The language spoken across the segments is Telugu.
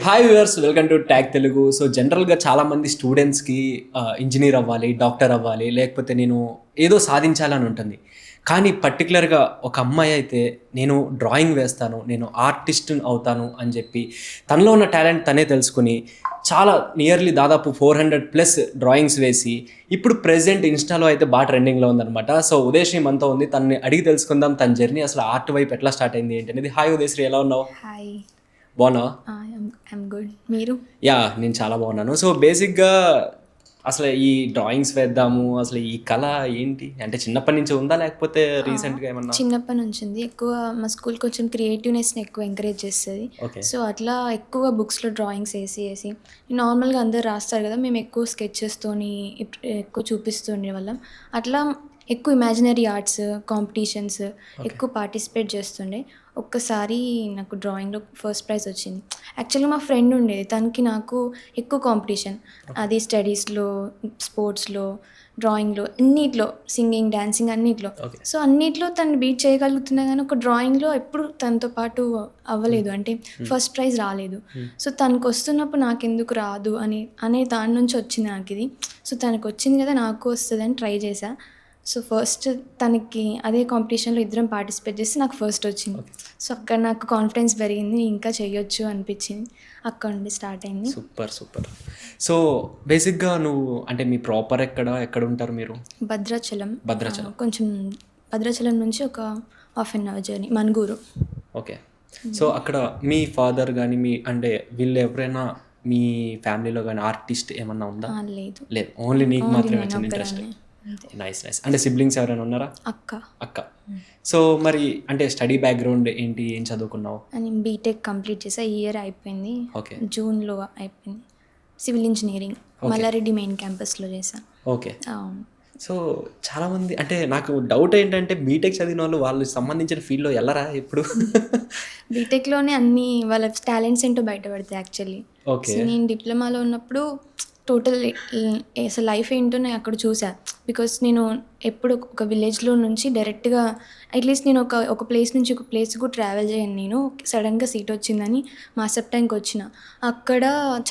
Hi viewers, welcome to tag Telugu. So జనరల్గా చాలామంది స్టూడెంట్స్కి ఇంజనీర్ అవ్వాలి, డాక్టర్ అవ్వాలి, లేకపోతే నేను ఏదో సాధించాలని ఉంటుంది. కానీ పర్టికులర్గా ఒక అమ్మాయి అయితే నేను డ్రాయింగ్ వేస్తాను, నేను ఆర్టిస్ట్ అవుతాను అని చెప్పి తనలో ఉన్న టాలెంట్ తనే తెలుసుకుని చాలా నియర్లీ దాదాపు 400+ డ్రాయింగ్స్ వేసి ఇప్పుడు ప్రెజెంట్ ఇన్స్టాలో అయితే బాగా ట్రెండింగ్లో ఉందన్నమాట. సో ఉదయశ్రీ మనతో ఉంది, తనని అడిగి తెలుసుకుందాం తన జర్నీ అసలు ఆర్ట్ వైపు ఎట్లా స్టార్ట్ అయింది ఏంటి అనేది. హాయ్ ఉదయశ్రీ, ఎలా ఉన్నావు? హాయ్, బాగున్నావా? I'm good. మీరు? యా, నేను చాలా బాగున్నాను. సో బేసిక్గా అసలు ఈ డ్రాయింగ్స్ వేద్దాము, అసలు ఈ కళ ఏంటి అంటే చిన్నప్పటి నుంచి ఉందా లేకపోతే రీసెంట్గా ఏమన్నా? చిన్నప్పటి నుంచి ఉంది. ఎక్కువ మా స్కూల్ కొంచెం క్రియేటివ్నెస్ని ఎక్కువ ఎంకరేజ్ చేస్తుంది. ఓకే. సో అట్లా ఎక్కువ బుక్స్లో డ్రాయింగ్స్ వేసి నార్మల్గా అందరు రాస్తారు కదా, మేము ఎక్కువ స్కెచెస్తోని ఎక్కువ చూపిస్తుండే వాళ్ళం. అట్లా ఎక్కువ ఇమాజినరీ ఆర్ట్స్ కాంపిటీషన్స్ ఎక్కువ పార్టిసిపేట్ చేస్తుండే. ఒక్కసారి నాకు డ్రాయింగ్లో ఫస్ట్ ప్రైజ్ వచ్చింది. యాక్చువల్గా మా ఫ్రెండ్ ఉండేది, తనకి నాకు ఎక్కువ కాంపిటీషన్. అది స్టడీస్లో, స్పోర్ట్స్లో, డ్రాయింగ్లో, అన్నిట్లో, సింగింగ్, డాన్సింగ్ అన్నిట్లో. ఓకే. సో అన్నిట్లో తను బీట్ చేయగలుగుతున్నా కానీ ఒక డ్రాయింగ్లో ఎప్పుడు తనతో పాటు అవ్వలేదు, అంటే ఫస్ట్ ప్రైజ్ రాలేదు. సో తనకు వస్తున్నప్పుడు నాకెందుకు రాదు అనే దాని నుంచి వచ్చింది నాకు ఇది. సో తనకు వచ్చింది కదా, నాకు వస్తుంది అని ట్రై చేశా. సో ఫస్ట్ తనకి అదే కాంపిటీషన్లో ఇద్దరం పార్టిసిపేట్ చేస్తే నాకు ఫస్ట్ వచ్చింది. సో అక్కడ నాకు కాన్ఫిడెన్స్ పెరిగింది, ఇంకా చేయొచ్చు అనిపించింది. అక్కడ నుండి స్టార్ట్ అయింది. Super super. సో బేసిక్గా నువ్వు అంటే మీ ప్రాపర్ ఎక్కడ ఉంటారు మీరు? భద్రాచలం. భద్రాచలం. కొంచెం భద్రాచలం నుంచి ఒక half an hour journey, Manuguru. Okay. So అక్కడ మీ ఫాదర్ కానీ మీ అంటే వీళ్ళు ఎవరైనా మీ ఫ్యామిలీలో కానీ ఆర్టిస్ట్ ఏమన్నా ఉందా? లేదు, లేదు, ఓన్లీ నీకు Only మాత్రమే నేను వచ్చింది ఇంట్రెస్ట్. ఒక్కదాన్నే. అంతే. Nice nice. అంటే సిబ్లింగ్స్ ఎవరైనా ఉన్నారా? అక్క. సో మరి అంటే స్టడీ బ్యాక్గ్రౌండ్ ఏంటి, ఏం చదువుకున్నావు? నేను బీటెక్ కంప్లీట్ చేసా, ఈ ఇయర్ అయిపోయింది. ఓకే. జూన్లో అయిపోయింది. సివిల్ ఇంజనీరింగ్ మల్లారెడ్డి మెయిన్ క్యాంపస్లో చేసా. ఓకే. సో చాలామంది అంటే నాకు డౌట్ ఏంటంటే బీటెక్ చదివిన వాళ్ళు సంబంధించిన ఫీల్డ్లో వెళ్ళరా ఎప్పుడు? బీటెక్లోనే అన్ని వాళ్ళ టాలెంట్స్ ఏంటో బయటపడతాయి యాక్చువల్లీ. ఓకే. సో నేను డిప్లొమాలో ఉన్నప్పుడు టోటల్ అసలు లైఫ్ ఏంటో నేను అక్కడ చూసా. బికాస్ నేను ఎప్పుడు ఒక విలేజ్లో నుంచి డైరెక్ట్గా అట్లీస్ట్ నేను ఒక ప్లేస్ నుంచి ఒక ప్లేస్కు ట్రావెల్ చేయను. నేను సడన్గా సీట్ వచ్చిందని మాసప్ టైంకి వచ్చిన. అక్కడ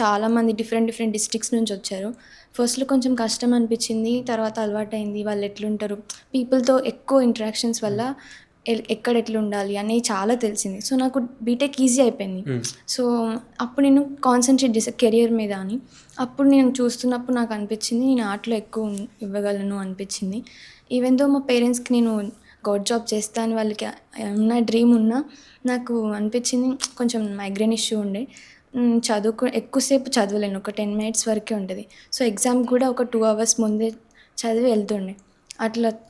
చాలామంది డిఫరెంట్ డిస్ట్రిక్ట్స్ నుంచి వచ్చారు. ఫస్ట్లో కొంచెం కష్టం అనిపించింది, తర్వాత అలవాటైంది. వాళ్ళు ఎట్లుంటారు, పీపుల్తో ఎక్కువ ఇంటరాక్షన్స్ వల్ల ఎక్కడ ఎట్లా ఉండాలి అనేది చాలా తెలిసింది. సో నాకు బీటెక్ ఈజీ అయిపోయింది. సో అప్పుడు నేను కాన్సన్ట్రేట్ చేశాను కెరియర్ మీద అని. అప్పుడు నేను చూస్తున్నప్పుడు నాకు అనిపించింది నేను ఆర్ట్లో ఎక్కువ ఇవ్వగలను అనిపించింది. ఈవెన్ దో మా పేరెంట్స్కి నేను గవర్నమెంట్ జాబ్ చేస్తాను వాళ్ళకి ఉన్న డ్రీమ్ ఉన్నా, నాకు అనిపించింది కొంచెం మైగ్రేన్ ఇష్యూ ఉండే. ఎక్కువసేపు చదవలేను, ఒక 10 minutes వరకే ఉంటుంది. సో ఎగ్జామ్ కూడా ఒక 2 hours ముందే చదివి వెళ్తుండే.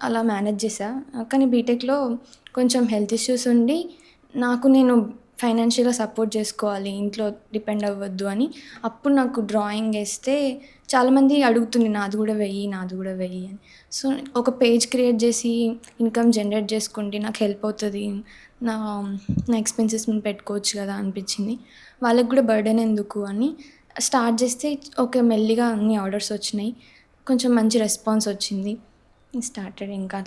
అలా మేనేజ్ చేశా. కానీ బీటెక్లో కొంచెం హెల్త్ ఇష్యూస్ ఉండి నేను ఫైనాన్షియల్గా సపోర్ట్ చేసుకోవాలి, ఇంట్లో డిపెండ్ అవ్వద్దు అని. అప్పుడు నాకు డ్రాయింగ్ వేస్తే చాలామంది అడుగుతుంది నాది కూడా వెయ్యి అని. సో ఒక పేజ్ క్రియేట్ చేసి ఇన్కమ్ జనరేట్ చేసుకుంటే నాకు హెల్ప్ అవుతుంది, నా ఎక్స్పెన్సెస్ నేను పెట్టుకోవచ్చు కదా అనిపించింది. వాళ్ళకి కూడా బర్డెన్ ఎందుకు అని స్టార్ట్ చేస్తే ఓకే, మెల్లిగా అన్ని ఆర్డర్స్ వచ్చినాయి, కొంచెం మంచి రెస్పాన్స్ వచ్చింది. స్టార్టెడ్ ఇంకా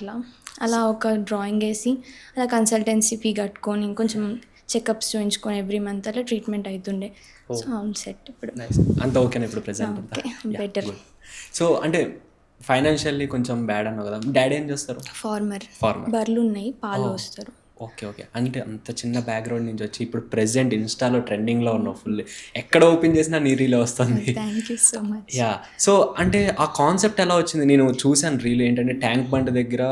అలా ఒక డ్రాయింగ్ వేసి అలా కన్సల్టెన్సీ ఫీ కట్టుకొని కొంచెం చెకప్స్ చూయించుకొని ఎవ్రీ మంత్ అలా ట్రీట్మెంట్ అవుతుండే. సో సెట్ ఇప్పుడు. అంత ఓకేనా ఇప్పుడు ప్రెసెంట్? Okay, better. సో అంటే ఫైనాన్షియల్లీ కొంచెం బ్యాడ్ అన్నావు కదా, డాడీ ఏం చేస్తారు? ఫార్మర్. ఫార్మర్. బర్రెలు ఉన్నాయి, పాలు వస్తారు. Okay okay. అంటే అంత చిన్న బ్యాక్గ్రౌండ్ నుంచి వచ్చి ఇప్పుడు ప్రెసెంట్ ఇన్స్టాలో ట్రెండింగ్లో ఉన్నావు, ఫుల్ ఎక్కడ ఓపెన్ చేసినా నీ రీల్ వస్తుంది. Thank you so much. Yeah. So అంటే ఆ కాన్సెప్ట్ ఎలా వచ్చింది? నేను చూశాను రీల్, ఏంటంటే ట్యాంక్ బండ్ దగ్గర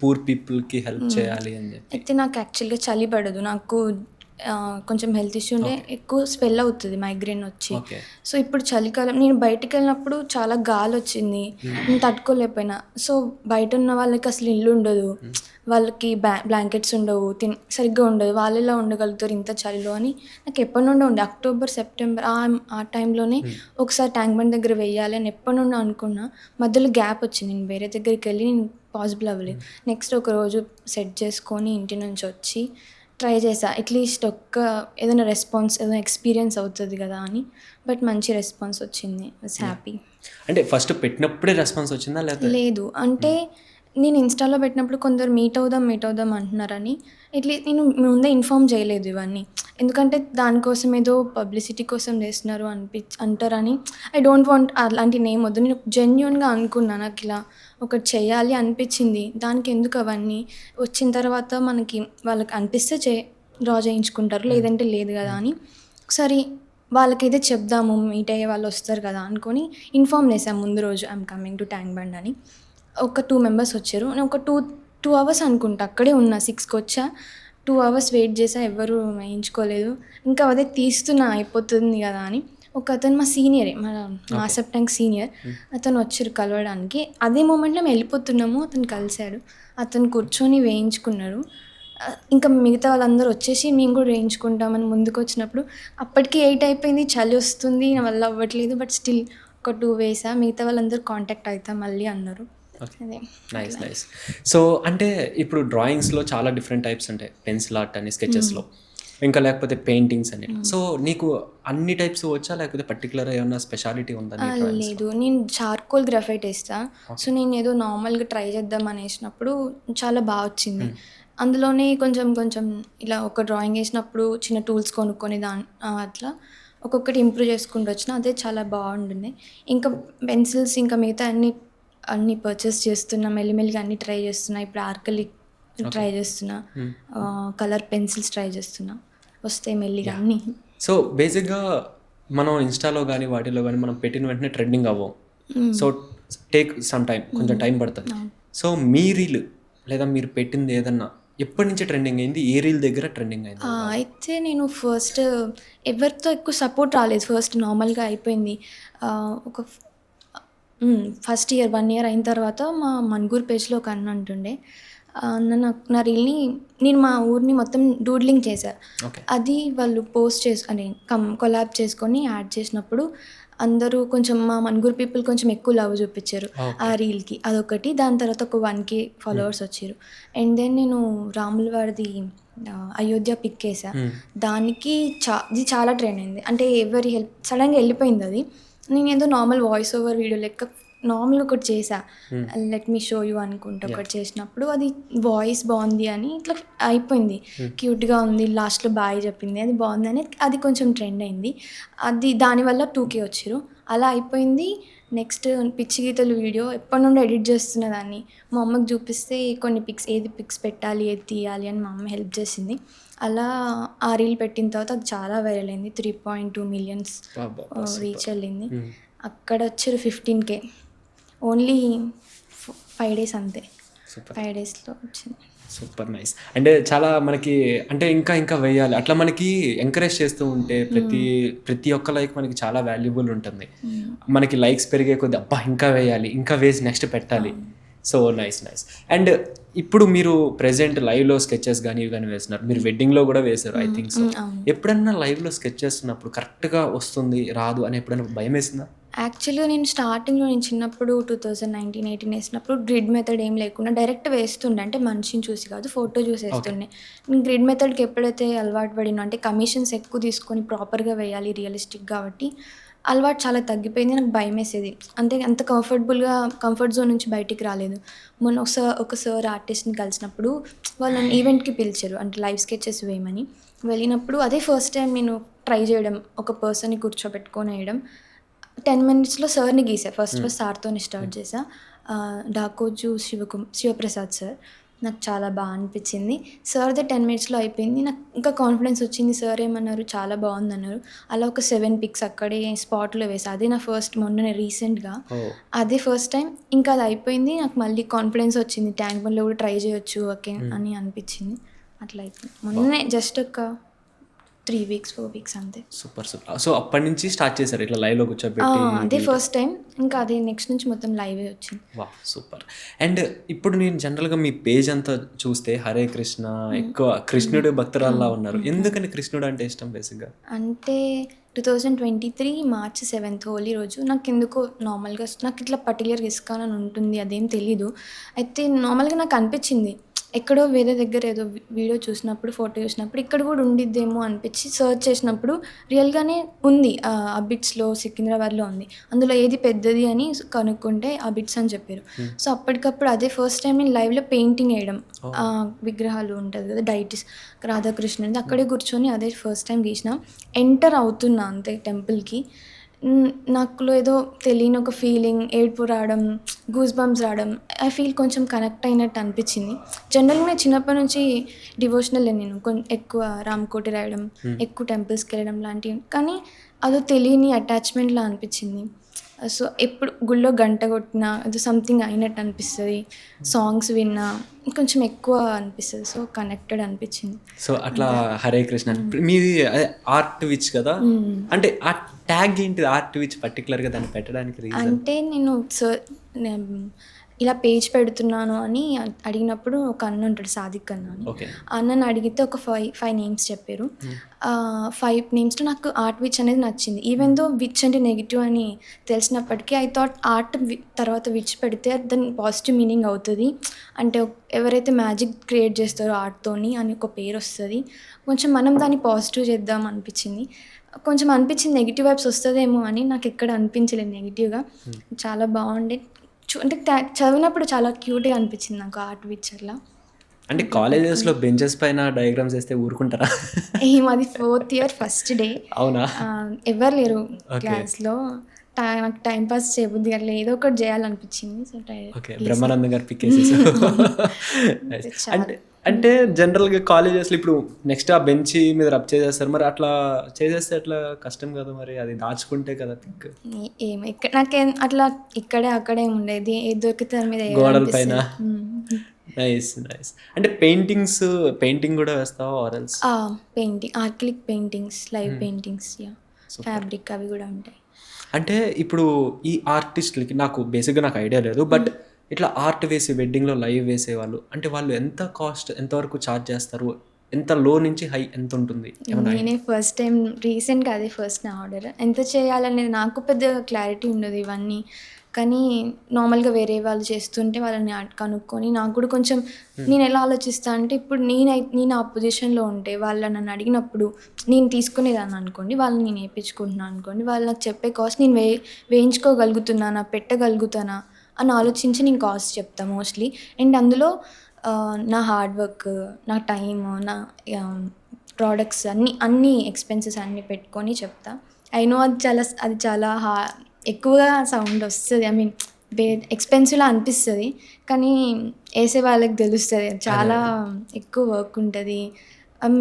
పూర్ పీపుల్కి హెల్ప్ చేయాలి అని చెప్పి. అయితే నాకు యాక్చువల్గా చలి పడదు, నాకు కొంచెం హెల్త్ ఇష్యూ ఉండే, ఎక్కువ స్వెల్ అవుతుంది మైగ్రేన్ వచ్చి. సో ఇప్పుడు చలికాలం నేను బయటికి వెళ్ళినప్పుడు చాలా గాలి వచ్చింది, నేను తట్టుకోలేకపోయినా. సో బయట ఉన్న వాళ్ళకి అసలు ఇల్లు ఉండదు, వాళ్ళకి బ్లాంకెట్స్ ఉండవు, సరిగ్గా ఉండదు, వాళ్ళు ఎలా ఉండగలుగుతారు ఇంత చలిలో అని నాకు ఎప్పటి నుండో ఉండే. అక్టోబర్ సెప్టెంబర్ ఆ టైంలోనే ఒకసారి ట్యాంక్ బండ్ దగ్గర వెయ్యాలి అని ఎప్పటి నుండో అనుకున్నా. మధ్యలో గ్యాప్ వచ్చింది, నేను వేరే దగ్గరికి వెళ్ళి నేను పాసిబుల్ అవ్వలేదు. నెక్స్ట్ ఒక రోజు సెట్ చేసుకొని ఇంటి నుంచి వచ్చి ట్రై చేసా, అట్లీస్ట్ ఏదైనా రెస్పాన్స్, ఏదైనా ఎక్స్పీరియన్స్ అవుతుంది కదా అని. బట్ మంచి రెస్పాన్స్ వచ్చింది, వాస్ హ్యాపీ. అంటే ఫస్ట్ పెట్టినప్పుడే రెస్పాన్స్ వచ్చిందా లేదా? లేదు, అంటే నేను ఇన్‌స్టాలో పెట్టినప్పుడు కొందరు మీట్ అవుదాం అంటున్నారని నేను ముందే ఇన్ఫార్మ్ చేయలేదు ఇవన్నీ. ఎందుకంటే దానికోసం ఏదో పబ్లిసిటీ కోసం చేస్తున్నారు అంటారని ఐ డోంట్ వాంట్ అలాంటి నేమ్ వద్దు. నేను జెన్యూన్‌గా అనుకున్నా. నాకిలా ఒకటి చేయాలి అనిపించింది. దానికెందుకు అవన్నీ? వచ్చిన తర్వాత వాళ్ళకి అనిపిస్తే డ్రా చేయించుకుంటారు. లేదంటే లేదు కదా అని ఒకసారి వాళ్ళకైతే చెప్దాము. మీట్ అయ్యే వాళ్ళు వస్తారు కదా అనుకోని ఇన్ఫార్మ్ చేశాం ముందు రోజు I'm coming to tank bund అని. ఒక 2 మెంబర్స్ వచ్చారు. నేను ఒక 2 అవర్స్ అనుకుంటా అక్కడే ఉన్నా. 6కి వచ్చా. 2 అవర్స్ వెయిట్ చేశా. ఎవ్వరు వేయించుకోలేదు. ఇంకా అదే తీస్తున్నా అయిపోతుంది కదా అని. ఒకతను మా సీనియరే. మాసప్ ట్యాంక్ సీనియర్. అతను వచ్చారు కలవడానికి. అదే మూమెంట్‌లో మేము వెళ్ళిపోతున్నాము. అతను కలిసాడు. అతను కూర్చొని వేయించుకున్నారు. ఇంకా మిగతా వాళ్ళందరూ వచ్చేసి మేము కూడా వేయించుకుంటామని ముందుకొచ్చినప్పుడు అప్పటికి 8 అయిపోయింది. చలి వస్తుంది. నా వల్ల అవ్వట్లేదు. బట్ స్టిల్ ఒక 2 వేసా. మిగతా వాళ్ళందరూ కాంటాక్ట్ అవుతాం మళ్ళీ అన్నారు. అదే. నైస్. సో అంటే ఇప్పుడు డ్రాయింగ్స్‌లో చాలా డిఫరెంట్ టైప్స్ ఉంటాయి. పెన్సిల్ ఆర్ట్ అని, స్కెచెస్‌లో ఇంకా లేకపోతే పెయింటింగ్స్ అని. సో నీకు అన్ని టైప్స్ వచ్చా లేకపోతే పర్టిక్యులర్ ఏమన్నా స్పెషాలిటీ ఉందా నీ డ్రాయింగ్స్‌లో? లేదు. నేను చార్కోల్ గ్రాఫైట్ ఏస్తా. సో నేనేదో నార్మల్‌గా ట్రై చేద్దాం అనేసినప్పుడు చాలా బా వచ్చింది. అందులోనే కొంచెం ఇలా ఒక డ్రాయింగ్ ఏసినప్పుడు చిన్న టూల్స్ కొనుక్కొని అట్లా ఒక్కొక్కటి ఇంప్రూవ్ చేసుకుంటూ వచ్చిన. అదే చాలా బాగుండింది. ఇంకా పెన్సిల్స్ ఇంకా మిగతా అన్నీ పర్చేస్ చేస్తున్నా. మెల్లిమెల్లిగా అన్నీ ట్రై చేస్తున్నా. ఇప్పుడు ఆర్కలిక్ ట్రై చేస్తున్నా. కలర్ పెన్సిల్స్ ట్రై చేస్తున్నా. వస్తాయి మెల్లిగా అన్నీ. సో బేసిక్‌గా మనం ఇన్‌స్టాలో గానీ, వాటిలో గానీ మనం పెట్టిన వెంటనే ట్రెండింగ్ అవ్వం. సో టేక్ సమ్ టైమ్, కొంచెం టైం పడుతుంది. సో మీ రీల్ లేదా మీరు పెట్టింది ఏదన్నా ఎప్పటి నుంచి ట్రెండింగ్ అయింది? ఏ రీల్ దగ్గర ట్రెండింగ్ అయింది? అయితే నేను ఫస్ట్ ఎవరితో ఎక్కువ సపోర్ట్ రాలేదు. ఫస్ట్ నార్మల్‌గా అయిపోయింది. ఒక ఫస్ట్ ఇయర్ 1 ఇయర్ అయిన తర్వాత మా మన్గూర్ పేజ్‌లో ఒక అన్న ఉంటుండే. అన్న నా రీల్‌ని నేను మా ఊరిని మొత్తం డూడ్లింగ్ చేశా. ఓకే. అది వాళ్ళు పోస్ట్ కొలాబ్ చేసుకొని యాడ్ చేసినప్పుడు అందరూ కొంచెం మా మన్గూర్ పీపుల్ కొంచెం ఎక్కువ లవ్ చూపించారు ఆ రీల్‌కి. అదొకటి. దాని తర్వాత ఒక 1K ఫాలోవర్స్ వచ్చారు. అండ్ దెన్ నేను రాముల వారిది అయోధ్య పిక్ ఏసా. దానికి ఇది చాలా ట్రెండ్ అయింది. అంటే ఎవరి హెల్ప్ సడన్‌గా వెళ్ళిపోయింది అది. నేనేదో నార్మల్ వాయిస్ ఓవర్ వీడియో లెక్క నార్మల్‌గా ఒకటి చేశా. లెట్ మీ షో యూ అనుకుంటా ఒకటి చేసినప్పుడు అది వాయిస్ బాగుంది అని ఇట్లా అయిపోయింది. క్యూట్‌గా ఉంది. లాస్ట్‌లో బాయ్ చెప్పింది. అది బాగుందని అది కొంచెం ట్రెండ్ అయింది. దానివల్ల 2K వచ్చారు. అలా అయిపోయింది. నెక్స్ట్ పిచ్చి గీతలు వీడియో ఎప్పటి నుండో ఎడిట్ చేస్తున్న దాన్ని. మా అమ్మకి చూపిస్తే కొన్ని ఏది పిక్స్ పెట్టాలి, ఏది తీయాలి అని మా అమ్మ హెల్ప్ చేసింది. అలా ఆ రీల్ పెట్టిన తర్వాత అది చాలా వైరల్ అయింది. 3.2 మిలియన్స్ రీచ్ వెళ్ళింది. అక్కడ వచ్చారు 15K. ఓన్లీ 5 days అంతే. 5 daysలో వచ్చింది. Super nice. అంటే చాలా మనకి అంటే ఇంకా వేయాలి అట్లా మనకి ఎంకరేజ్ చేస్తూ ఉంటే ప్రతి ఒక్క లైక్ మనకి చాలా వాల్యుబుల్ ఉంటుంది. మనకి లైక్స్ పెరిగే కొద్దీ అబ్బా ఇంకా వేయాలి, ఇంకా వేసి నెక్స్ట్ పెట్టాలి. So nice. అండ్ ఇప్పుడు మీరు ప్రెజెంట్ లైవ్లో స్కెచెస్ కానీ ఇవి కానీ వేస్తున్నారు. మీరు వెడ్డింగ్లో కూడా వేశారు ఐ థింక్ సో. ఎప్పుడన్నా లైవ్లో స్కెచ్ చేస్తున్నప్పుడు కరెక్ట్గా వస్తుంది రాదు అని ఎప్పుడైనా భయం వేసిందా? యాక్చువల్‌గా నేను చిన్నప్పుడు 2019, 18 వేసినప్పుడు గ్రిడ్ మెథడ్ ఏం లేకుండా డైరెక్ట్ వేస్తుండే. అంటే మనిషిని చూసి కాదు, ఫోటో చూసి వేస్తుండే. నేను గ్రిడ్ మెథడ్‌కి ఎప్పుడైతే అలవాటు పడినో అంటే కమిషన్స్ ఎక్కువ తీసుకొని ప్రాపర్గా వేయాలి రియలిస్టిక్ కాబట్టి అలవాటు చాలా తగ్గిపోయింది. నాకు భయమేసేది. అంటే అంత కంఫర్ట్ జోన్ నుంచి బయటికి రాలేదు. మొన్న ఒక సార్ ఆర్టిస్ట్‌ని కలిసినప్పుడు వాళ్ళు నన్ను ఈవెంట్‌కి పిలిచారు. అంటే లైవ్ స్కెచెస్ వేయమని. వెళ్ళినప్పుడు అదే ఫస్ట్ టైం నేను ట్రై చేయడం. ఒక పర్సన్‌ని కూర్చోబెట్టుకొని వేయడం. 10 minutesలో సార్ని గీసా. ఫస్ట్ సార్తోని స్టార్ట్ చేశా. డాకోజు శివప్రసాద్ సార్. నాకు చాలా బాగా అనిపించింది. సార్ది 10 minutesలో అయిపోయింది. నాకు ఇంకా కాన్ఫిడెన్స్ వచ్చింది. సార్ ఏమన్నారు, చాలా బాగుందన్నారు. అలా ఒక 7 pics అక్కడే స్పాట్లో వేసా. అదే నా మొన్ననే రీసెంట్గా అదే ఫస్ట్ టైం. ఇంకా అది అయిపోయింది. నాకు మళ్ళీ కాన్ఫిడెన్స్ వచ్చింది. ట్యాంక్ బండ్లో కూడా ట్రై చేయొచ్చు ఓకే అని అనిపించింది. అట్లా అయిపోయింది. మొన్ననే జస్ట్ ఒక 3 weeks 4 weeks అంతే. సూపర్. సో అప్పటి నుంచి స్టార్ట్ చేశారు ఇట్లా లైవ్లో కూర్చోబెట్టి? అదే ఫస్ట్ టైం. ఇంకా అదే నెక్స్ట్ నుంచి మొత్తం లైవే వచ్చింది. Wow super. అండ్ ఇప్పుడు నేను జనరల్గా మీ పేజ్ అంతా చూస్తే హరే కృష్ణ, ఎక్కువ కృష్ణుడు భక్తురాల్లా ఉన్నారు. ఎందుకని కృష్ణుడు అంటే ఇష్టం బేసిక్గా? అంటే 2023 March 7th హోలీ రోజు నాకెందుకో నార్మల్గా నాకు ఇట్లా పర్టికులర్గా ఇస్కాన్ అని ఉంటుంది అదేం తెలీదు. అయితే నార్మల్గా నాకు అనిపించింది ఎక్కడో వేరే దగ్గర ఏదో వీడియో చూసినప్పుడు, ఫోటో చూసినప్పుడు ఇక్కడ కూడా ఉండిద్దేమో అనిపించి సర్చ్ చేసినప్పుడు రియల్గానే ఉంది. అబిట్స్లో సికింద్రాబాద్లో ఉంది. అందులో ఏది పెద్దది అని కనుక్కుంటే అబిట్స్ అని చెప్పారు. సో అప్పటికప్పుడు అదే ఫస్ట్ టైం నేను లైవ్లో పెయింటింగ్ వేయడం, విగ్రహాలు ఉంటుంది కదా డైటిస్ రాధాకృష్ణుడి, అక్కడే కూర్చొని అదే ఫస్ట్ టైం గీసిన. ఎంటర్ అవుతున్నా అంతే టెంపుల్కి, నాకులో ఏదో తెలియని ఒక ఫీలింగ్, ఏడుపు రావడం, గూస్ బంప్స్ రావడం, ఐ ఫీల్ కొంచెం కనెక్ట్ అయినట్టు అనిపించింది. జనరల్గా చిన్నప్పటి నుంచి డివోషనల్ నేను ఎక్కువ రామకోటి రాయడం, ఎక్కువ టెంపుల్స్కి వెళ్ళడం లాంటివి, కానీ అదో తెలియని అటాచ్మెంట్లా అనిపించింది. సో ఎప్పుడు గుళ్ళో గంట కొట్టినా అది సంథింగ్ అయినట్టు అనిపిస్తుంది, సాంగ్స్ విన్నా కొంచెం ఎక్కువ అనిపిస్తుంది, సో కనెక్టెడ్ అనిపించింది. సో అట్లా హరే కృష్ణ మీది ఆర్ట్ విచ్ కదా, అంటే ఆ ట్యాగ్ ఏంటి ఆర్ట్ విచ్ పర్టికులర్గా దాన్ని పెట్టడానికి రీజన్? అంటే నేను ఇలా పేజ్ పెడుతున్నాను అని అడిగినప్పుడు ఒక అన్న ఉంటాడు, సాదిక్ అన్న అని. అన్నని అడిగితే ఒక ఫైవ్ నేమ్స్ చెప్పారు. 5 నేమ్స్లో నాకు ఆర్ట్ విచ్ అనేది నచ్చింది. ఈవెన్ దో విచ్ అంటే నెగిటివ్ అని తెలిసినప్పటికీ ఐ థాట్ ఆర్ట్ తర్వాత విచ్ పెడితే దాని పాజిటివ్ మీనింగ్ అవుతుంది, అంటే ఎవరైతే మ్యాజిక్ క్రియేట్ చేస్తారో ఆర్ట్తోని అని ఒక పేరు వస్తుంది, కొంచెం మనం దాన్ని పాజిటివ్ చేద్దాం అనిపించింది. కొంచెం అనిపించింది నెగిటివ్ వైబ్స్ వస్తుందేమో అని, నాకు ఎక్కడ అనిపించలేదు నెగిటివ్గా, చాలా బాగుండే. అంటే చదివినప్పుడు చాలా క్యూట్గా అనిపించింది నాకు ఆర్ట్ విచ్ అట్లా. అంటే కాలేజెస్లో బెంచెస్ పైన డయాగ్రామ్స్ వేస్తే ఊరుకుంటారా? మాది 4th ఇయర్ ఫస్ట్ డే. అవునా? ఎవరు లేరు క్లాస్లో, నాకు టైం పాస్ చేయబుద్ది అట్లా ఏదో ఒకటి చేయాలనిపించింది. సో బ్రహ్మానంద గారు పిక్కేసేసారు. అంటే జనరల్గా కాలేజెస్లో ఇప్పుడు నెక్స్ట్ ఆ బెంచ్ మీద రబ్ చేసేస్తారు, మరి అట్లా చేసేస్తే అట్లా కష్టం కదా, మరి అది దాచుకుంటే కదా పిక్. నాకేం అట్లా ఇక్కడే అక్కడే ఉండేది, ఏది దొరికితే దాని మీద గోడల పైన. Nice nice. అంటే పెయింటింగ్ కూడా వేస్తావా ఆరల్స్? Painting, acrylic paintings, live paintings, fabric అవి కూడా ఉంటాయి. అంటే ఇప్పుడు ఈ ఆర్టిస్టులకి నాకు బేసిక్గా నాకు ఐడియా లేదు, బట్ ఇట్లా ఆర్ట్ వేసి వెడ్డింగ్లో లైవ్ వేసేవాళ్ళు అంటే వాళ్ళు ఎంతవరకు ఛార్జ్ చేస్తారు, ఎంత లో నుంచి హై ఎంత ఉంటుంది? నేనే ఫస్ట్ టైం రీసెంట్గా అదే ఫస్ట్ నా ఆర్డర్, ఎంత చేయాలనేది నాకు పెద్ద క్లారిటీ ఉండదు ఇవన్నీ, కానీ నార్మల్గా వేరే వాళ్ళు చేస్తుంటే వాళ్ళని కనుక్కొని నాకు కూడా కొంచెం నేను ఎలా ఆలోచిస్తాను అంటే, ఇప్పుడు నేను ఆ పొజిషన్లో ఉంటే వాళ్ళు నన్ను అడిగినప్పుడు నేను తీసుకునేదాన్ని అనుకోండి, వాళ్ళని నేను వేయించుకుంటున్నాను అనుకోండి, వాళ్ళు నాకు చెప్పే కాస్ట్ నేను వేయించుకోగలుగుతున్నానా, పెట్టగలుగుతానా అని ఆలోచించి నేను కాస్ట్ చెప్తాను మోస్ట్లీ. అండ్ అందులో నా హార్డ్ వర్క్, నా టైమ్, నా ప్రోడక్ట్స్ అన్ని ఎక్స్పెన్సెస్ అన్నీ పెట్టుకొని చెప్తా. అయినో అది చాలా ఎక్కువగా సౌండ్ వస్తుంది, ఐ మీన్ ఎక్స్పెన్సివ్లా అనిపిస్తుంది, కానీ వేసే వాళ్ళకి తెలుస్తుంది చాలా ఎక్కువ వర్క్ ఉంటుంది,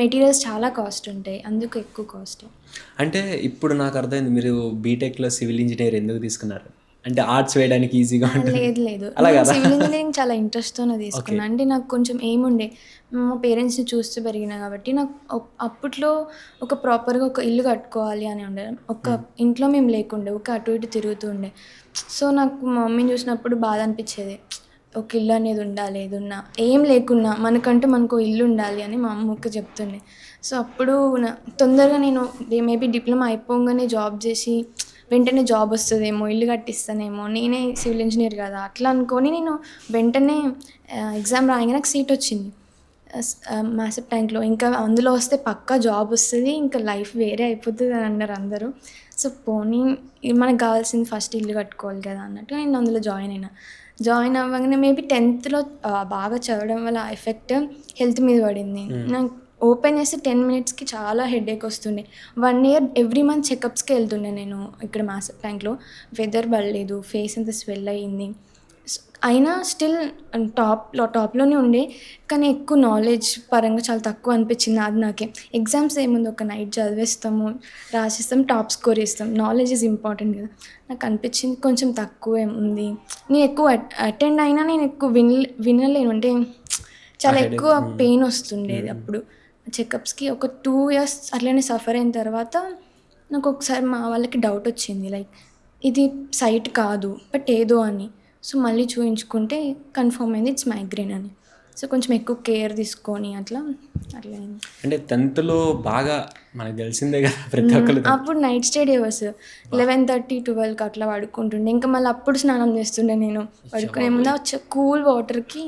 మెటీరియల్స్ చాలా కాస్ట్ ఉంటాయి, అందుకు ఎక్కువ కాస్ట్. అంటే ఇప్పుడు నాకు అర్థమైంది మీరు బీటెక్లో సివిల్ ఇంజనీర్ ఎందుకు తీసుకున్నారు, అంటే ఆర్ట్స్ వేయడానికి ఈజీగా ఉంటుంది. లేదు సివిల్ ఇంజనీరింగ్ చాలా ఇంట్రెస్ట్తోనే తీసుకున్నాను. అంటే నాకు కొంచెం ఏముండే, మా పేరెంట్స్ని చూస్తూ పెరిగినా కాబట్టి నాకు అప్పట్లో ఒక ప్రాపర్గా ఒక ఇల్లు కట్టుకోవాలి అని ఉండే, ఒక ఇంట్లో మేము లేకుండే, ఒక అటు ఇటు తిరుగుతూ ఉండే. సో నాకు మా మమ్మీని చూసినప్పుడు బాధ అనిపించేది, ఒక ఇల్లు అనేది ఉండాలి, ఏదున్నా ఏం లేకున్నా మనకు ఇల్లు ఉండాలి అని మా అమ్మకి చెప్తుండే. సో అప్పుడు తొందరగా నేను మేబీ డిప్లొమా అయిపోగానే జాబ్ చేసి వెంటనే జాబ్ వస్తుందేమో, ఇల్లు కట్టిస్తానేమో, నేనే సివిల్ ఇంజనీర్ కదా అట్లా అనుకొని నేను వెంటనే ఎగ్జామ్ రాయగా నాకు సీట్ వచ్చింది మాసప్ ట్యాంక్లో. ఇంకా అందులో వస్తే పక్కా జాబ్ వస్తుంది, ఇంకా లైఫ్ వేరే అయిపోతుంది అని అన్నారు అందరూ. సో పోనీ మనకు కావాల్సింది ఫస్ట్ ఇల్లు కట్టుకోవాలి కదా అన్నట్టు నేను అందులో జాయిన్ అవ్వగానే మేబీ 10th బాగా చదవడం వల్ల ఎఫెక్ట్ హెల్త్ మీద పడింది. నాకు ఓపెన్ చేస్తే 10 minutesకి చాలా హెడేక్ వస్తుండే. 1 year ఎవ్రీ మంత్ చెకప్స్కి వెళ్తుండే నేను ఇక్కడ మాసప్ ట్యాంక్లో. వెదర్ పడలేదు, ఫేస్ అంతా స్వెల్ అయ్యింది, అయినా స్టిల్ టాప్లోనే ఉండే, కానీ ఎక్కువ నాలెడ్జ్ పరంగా చాలా తక్కువ అనిపించింది అది నాకే. ఎగ్జామ్స్ ఏముంది, ఒక నైట్ చదివేస్తాము, రాసిస్తాం, టాప్ స్కోర్ ఇస్తాం, నాలెడ్జ్ ఈజ్ ఇంపార్టెంట్ కదా. నాకు అనిపించింది కొంచెం తక్కువ ఉంది, నేను ఎక్కువ అటెండ్ అయినా నేను ఎక్కువ వినలేను, అంటే చాలా ఎక్కువ పెయిన్ వస్తుండేది. అప్పుడు చెకప్స్కి ఒక 2 years అట్లనే సఫర్ అయిన తర్వాత నాకు ఒకసారి మా వాళ్ళకి డౌట్ వచ్చింది, లైక్ ఇది సైట్ కాదు బట్ ఏదో అని. సో మళ్ళీ చూయించుకుంటే కన్ఫర్మ్ అయింది ఇట్స్ మైగ్రేన్ అని. సో కొంచెం ఎక్కువ కేర్ తీసుకొని అట్లా అంటే 10thలో బాగా మనకు తెలిసిందే కదా ప్రతి ఒక్కరు. అప్పుడు నైట్ స్టే అవర్స్ 11:30, 12కి అట్లా పడుకుంటుండే. ఇంకా మళ్ళీ అప్పుడు స్నానం చేస్తుండే నేను, పడుకునే ముందు వచ్చే కూల్ వాటర్కి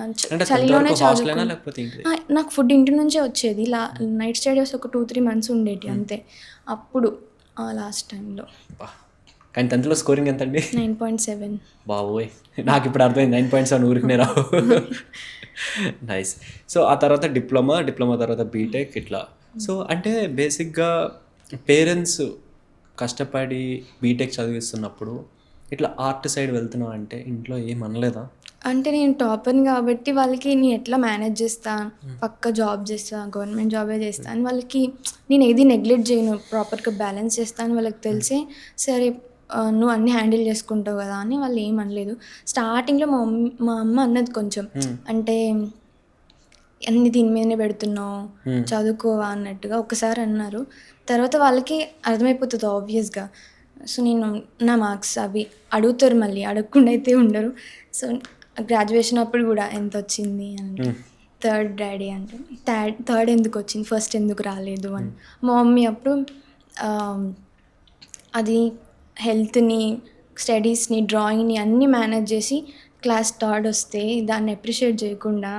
అంటే 10th చలిలోనే వరకు హాస్టలేనా చదువుకున్నా. లేకపోతే ఏంటిది? నాకు ఫుడ్ ఇంటి నుంచే వచ్చేది. నైట్ స్టడీస్ ఒక 2-3 మంత్స్ ఉండేటి అంతే. అప్పుడు లాస్ట్ టైంలో అబ్బా! కానీ 10th స్కోరింగ్ ఎంత అండి? 9.7. బాబోయ్! నాకు ఇప్పుడు అర్థమైంది 9.7 ఊరికనే రావు. నైస్. సో ఆ తర్వాత డిప్లొమా తర్వాత బీటెక్ ఇట్లా. సో అంటే బేసిక్గా పేరెంట్స్ కష్టపడి బీటెక్ చదివిస్తున్నప్పుడు ఇట్లా ఆర్ట్ సైడ్ వెళ్తున్నావు అంటే ఇంట్లో ఏం అనలేదా? అంటే నేను టాపర్‌ని కాబట్టి వాళ్ళకి నేను ఎట్లా మేనేజ్ చేస్తా, పక్కా జాబ్ చేస్తా, గవర్నమెంట్ జాబే చేస్తా అని వాళ్ళకి నేను ఏది నెగ్లెక్ట్ చేయను. ప్రాపర్‌గా బ్యాలెన్స్ చేస్తా అని వాళ్ళకి తెలిసే సరే నువ్వు అన్నీ హ్యాండిల్ చేసుకుంటావు కదా అని వాళ్ళు ఏం అనలేదు. స్టార్టింగ్‌లో మా అమ్మ అన్నది కొంచెం అంటే అన్ని దీని మీదనే పెడుతున్నావు, చదువుకోవా అన్నట్టుగా ఒకసారి అన్నారు. తర్వాత వాళ్ళకి అర్థమైపోతుంది ఆబ్వియస్‌గా. సో నేను నా మార్క్స్ అవి అడుగుతారు, మళ్ళీ అడగకుండా అయితే ఉండరు. సో గ్రాడ్యుయేషన్ అప్పుడు కూడా ఎంత వచ్చింది అంటే థర్డ్ డాడీ అంటే థర్డ్ ఎందుకు వచ్చింది, ఫస్ట్ ఎందుకు రాలేదు అని. మా మమ్మీ అప్పుడు అది హెల్త్ని, స్టడీస్ని, డ్రాయింగ్ని అన్నీ మేనేజ్ చేసి క్లాస్ థర్డ్ వస్తే దాన్ని అప్రిషియేట్ చేయకుండా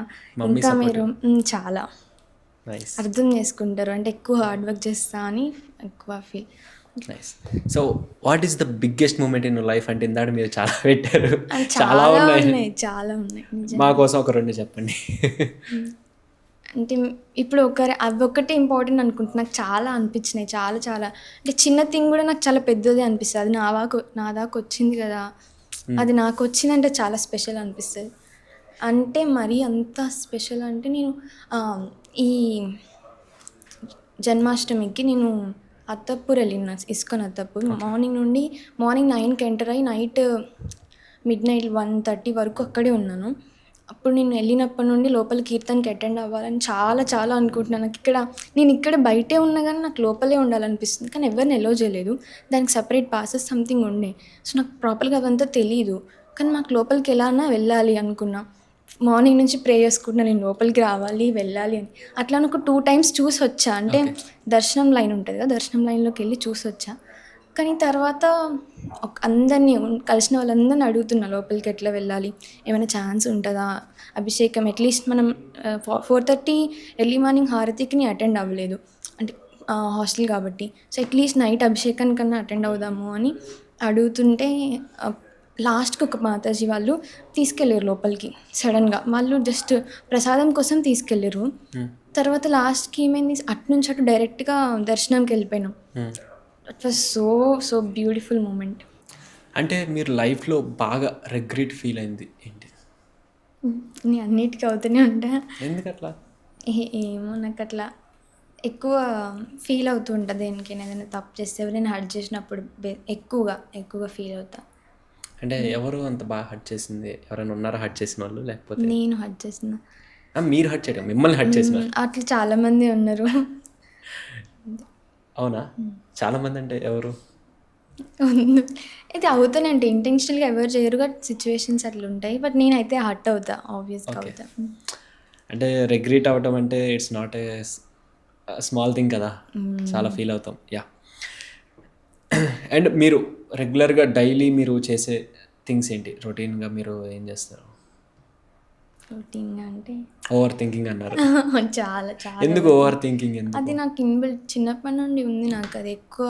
ఇంకా మీరు చాలా నైస్. అర్థం చేసుకుంటారు. అంటే ఎక్కువ హార్డ్ వర్క్ చేస్తా అని ఎక్కువ feel. Nice. So what is the biggest moment in life అంటే ఇందాక మీరు చాలా పెట్టారు, చాలా ఉన్నాయి చాలా ఉన్నాయి నిజంగా. మా కోసం ఒక 2 చెప్పండి. అంటే ఇప్పుడు అవి ఒక్కటే ఇంపార్టెంట్ అనుకుంటున్నా. నాకు చాలా అనిపించినాయి, చాలా చాలా. అంటే చిన్న థింగ్ కూడా నాకు చాలా పెద్దది అనిపిస్తుంది. అది నా దాకా వచ్చింది కదా, అది నాకు వచ్చిందంటే చాలా స్పెషల్ అనిపిస్తుంది. అంటే మరీ అంత స్పెషల్ అంటే నేను ఈ జన్మాష్టమికి నేను అత్తపూర్ వెళ్ళిన, ఇస్కాన్ అత్తపూర్. మార్నింగ్ 9కి ఎంటర్ అయ్యి నైట్ మిడ్నైట్ 1:30 వరకు అక్కడే ఉన్నాను. అప్పుడు నేను వెళ్ళినప్పటి నుండి లోపల కీర్తనకి అటెండ్ అవ్వాలని చాలా చాలా అనుకుంటున్నాను. నేను ఇక్కడ బయటే ఉన్నా కానీ నాకు లోపలే ఉండాలనిపిస్తుంది, కానీ ఎవరిని ఎలో చేయలేదు. దానికి సపరేట్ పాసెస్ సంథింగ్ ఉండే. సో నాకు ప్రాపర్గా అవంతా తెలీదు, కానీ నాకు లోపలికి ఎలా అన్నా వెళ్ళాలి అనుకున్నా. మార్నింగ్ నుంచి ప్రే చేసుకుంటున్నా నేను లోపలికి రావాలి, వెళ్ళాలి అని. అట్లా ఒక 2 times చూసి వచ్చా. అంటే దర్శనం లైన్ ఉంటుంది కదా, దర్శనం లైన్లోకి వెళ్ళి చూసి వచ్చా. కానీ తర్వాత అందరినీ కలిసిన వాళ్ళందరినీ అడుగుతున్నా లోపలికి ఎట్లా వెళ్ళాలి, ఏమైనా ఛాన్స్ ఉంటుందా, అభిషేకం అట్లీస్ట్ మనం 4:30 ఎర్లీ మార్నింగ్ హారతికి అటెండ్ అవ్వలేదు అంటే హాస్టల్ కాబట్టి. సో అట్లీస్ట్ నైట్ అభిషేకానికన్నా అటెండ్ అవుదాము అని అడుగుతుంటే లాస్ట్కి ఒక మాతాజీ వాళ్ళు తీసుకెళ్ళారు లోపలికి సడన్గా. వాళ్ళు జస్ట్ ప్రసాదం కోసం తీసుకెళ్ళారు. తర్వాత లాస్ట్కి ఏమైంది, అటు డైరెక్ట్గా దర్శనంకి వెళ్ళిపోయినాం. It was so beautiful moment. అంటే మీరు లైఫ్లో బాగా రిగ్రెట్ ఫీల్ అయింది ఏంటి? నేను అన్నిటికీ అవుతూనే ఉంటా. ఎందుకట్లా? ఏమో నాకు అట్లా ఎక్కువ ఫీల్ అవుతూ ఉంటుంది దేనికైనా. ఏదైనా తప్పు చేస్తే ఎవరైనా హర్ట్ చేసినప్పుడు ఎక్కువగా ఫీల్ అవుతా. అంటే ఎవరు అంత బాగా హర్ట్ చేసింది? ఎవరైనా ఉన్నారా హర్ట్ చేసిన వాళ్ళు? లేకపోతే నేను హర్ట్ చేసిన? మీరు హర్ట్ చేయడం, మిమ్మల్ని హర్ట్ చేసిన అట్లా చాలామంది ఉన్నారు. అవునా? చాలామంది అంటే ఎవరు? అయితే అవుతానే అంటే ఇంటెన్షనల్గా ఎవరు చేయరు, బట్ సిచ్యువేషన్స్ అట్లా ఉంటాయి. బట్ నేనైతే హర్ట్ అవుతా, ఆబ్వియస్గా అవుతా. అంటే రిగ్రెట్ అవ్వటం అంటే it's not a small thing కదా, చాలా ఫీల్ అవుతాం. యా. అండ్ మీరు రెగ్యులర్గా డైలీ మీరు చేసే థింగ్స్ ఏంటి? రొటీన్గా మీరు ఏం చేస్తారు? రొటీన్ అంటే ఓవర్ థింకింగ్ అన్నారు. చాలా చాలా. ఎందుకు ఓవర్ థింకింగ్? అది నాకు ఇన్బిల్ట్ చిన్నప్పటి నుండి ఉంది నాకు. అది ఎక్కువ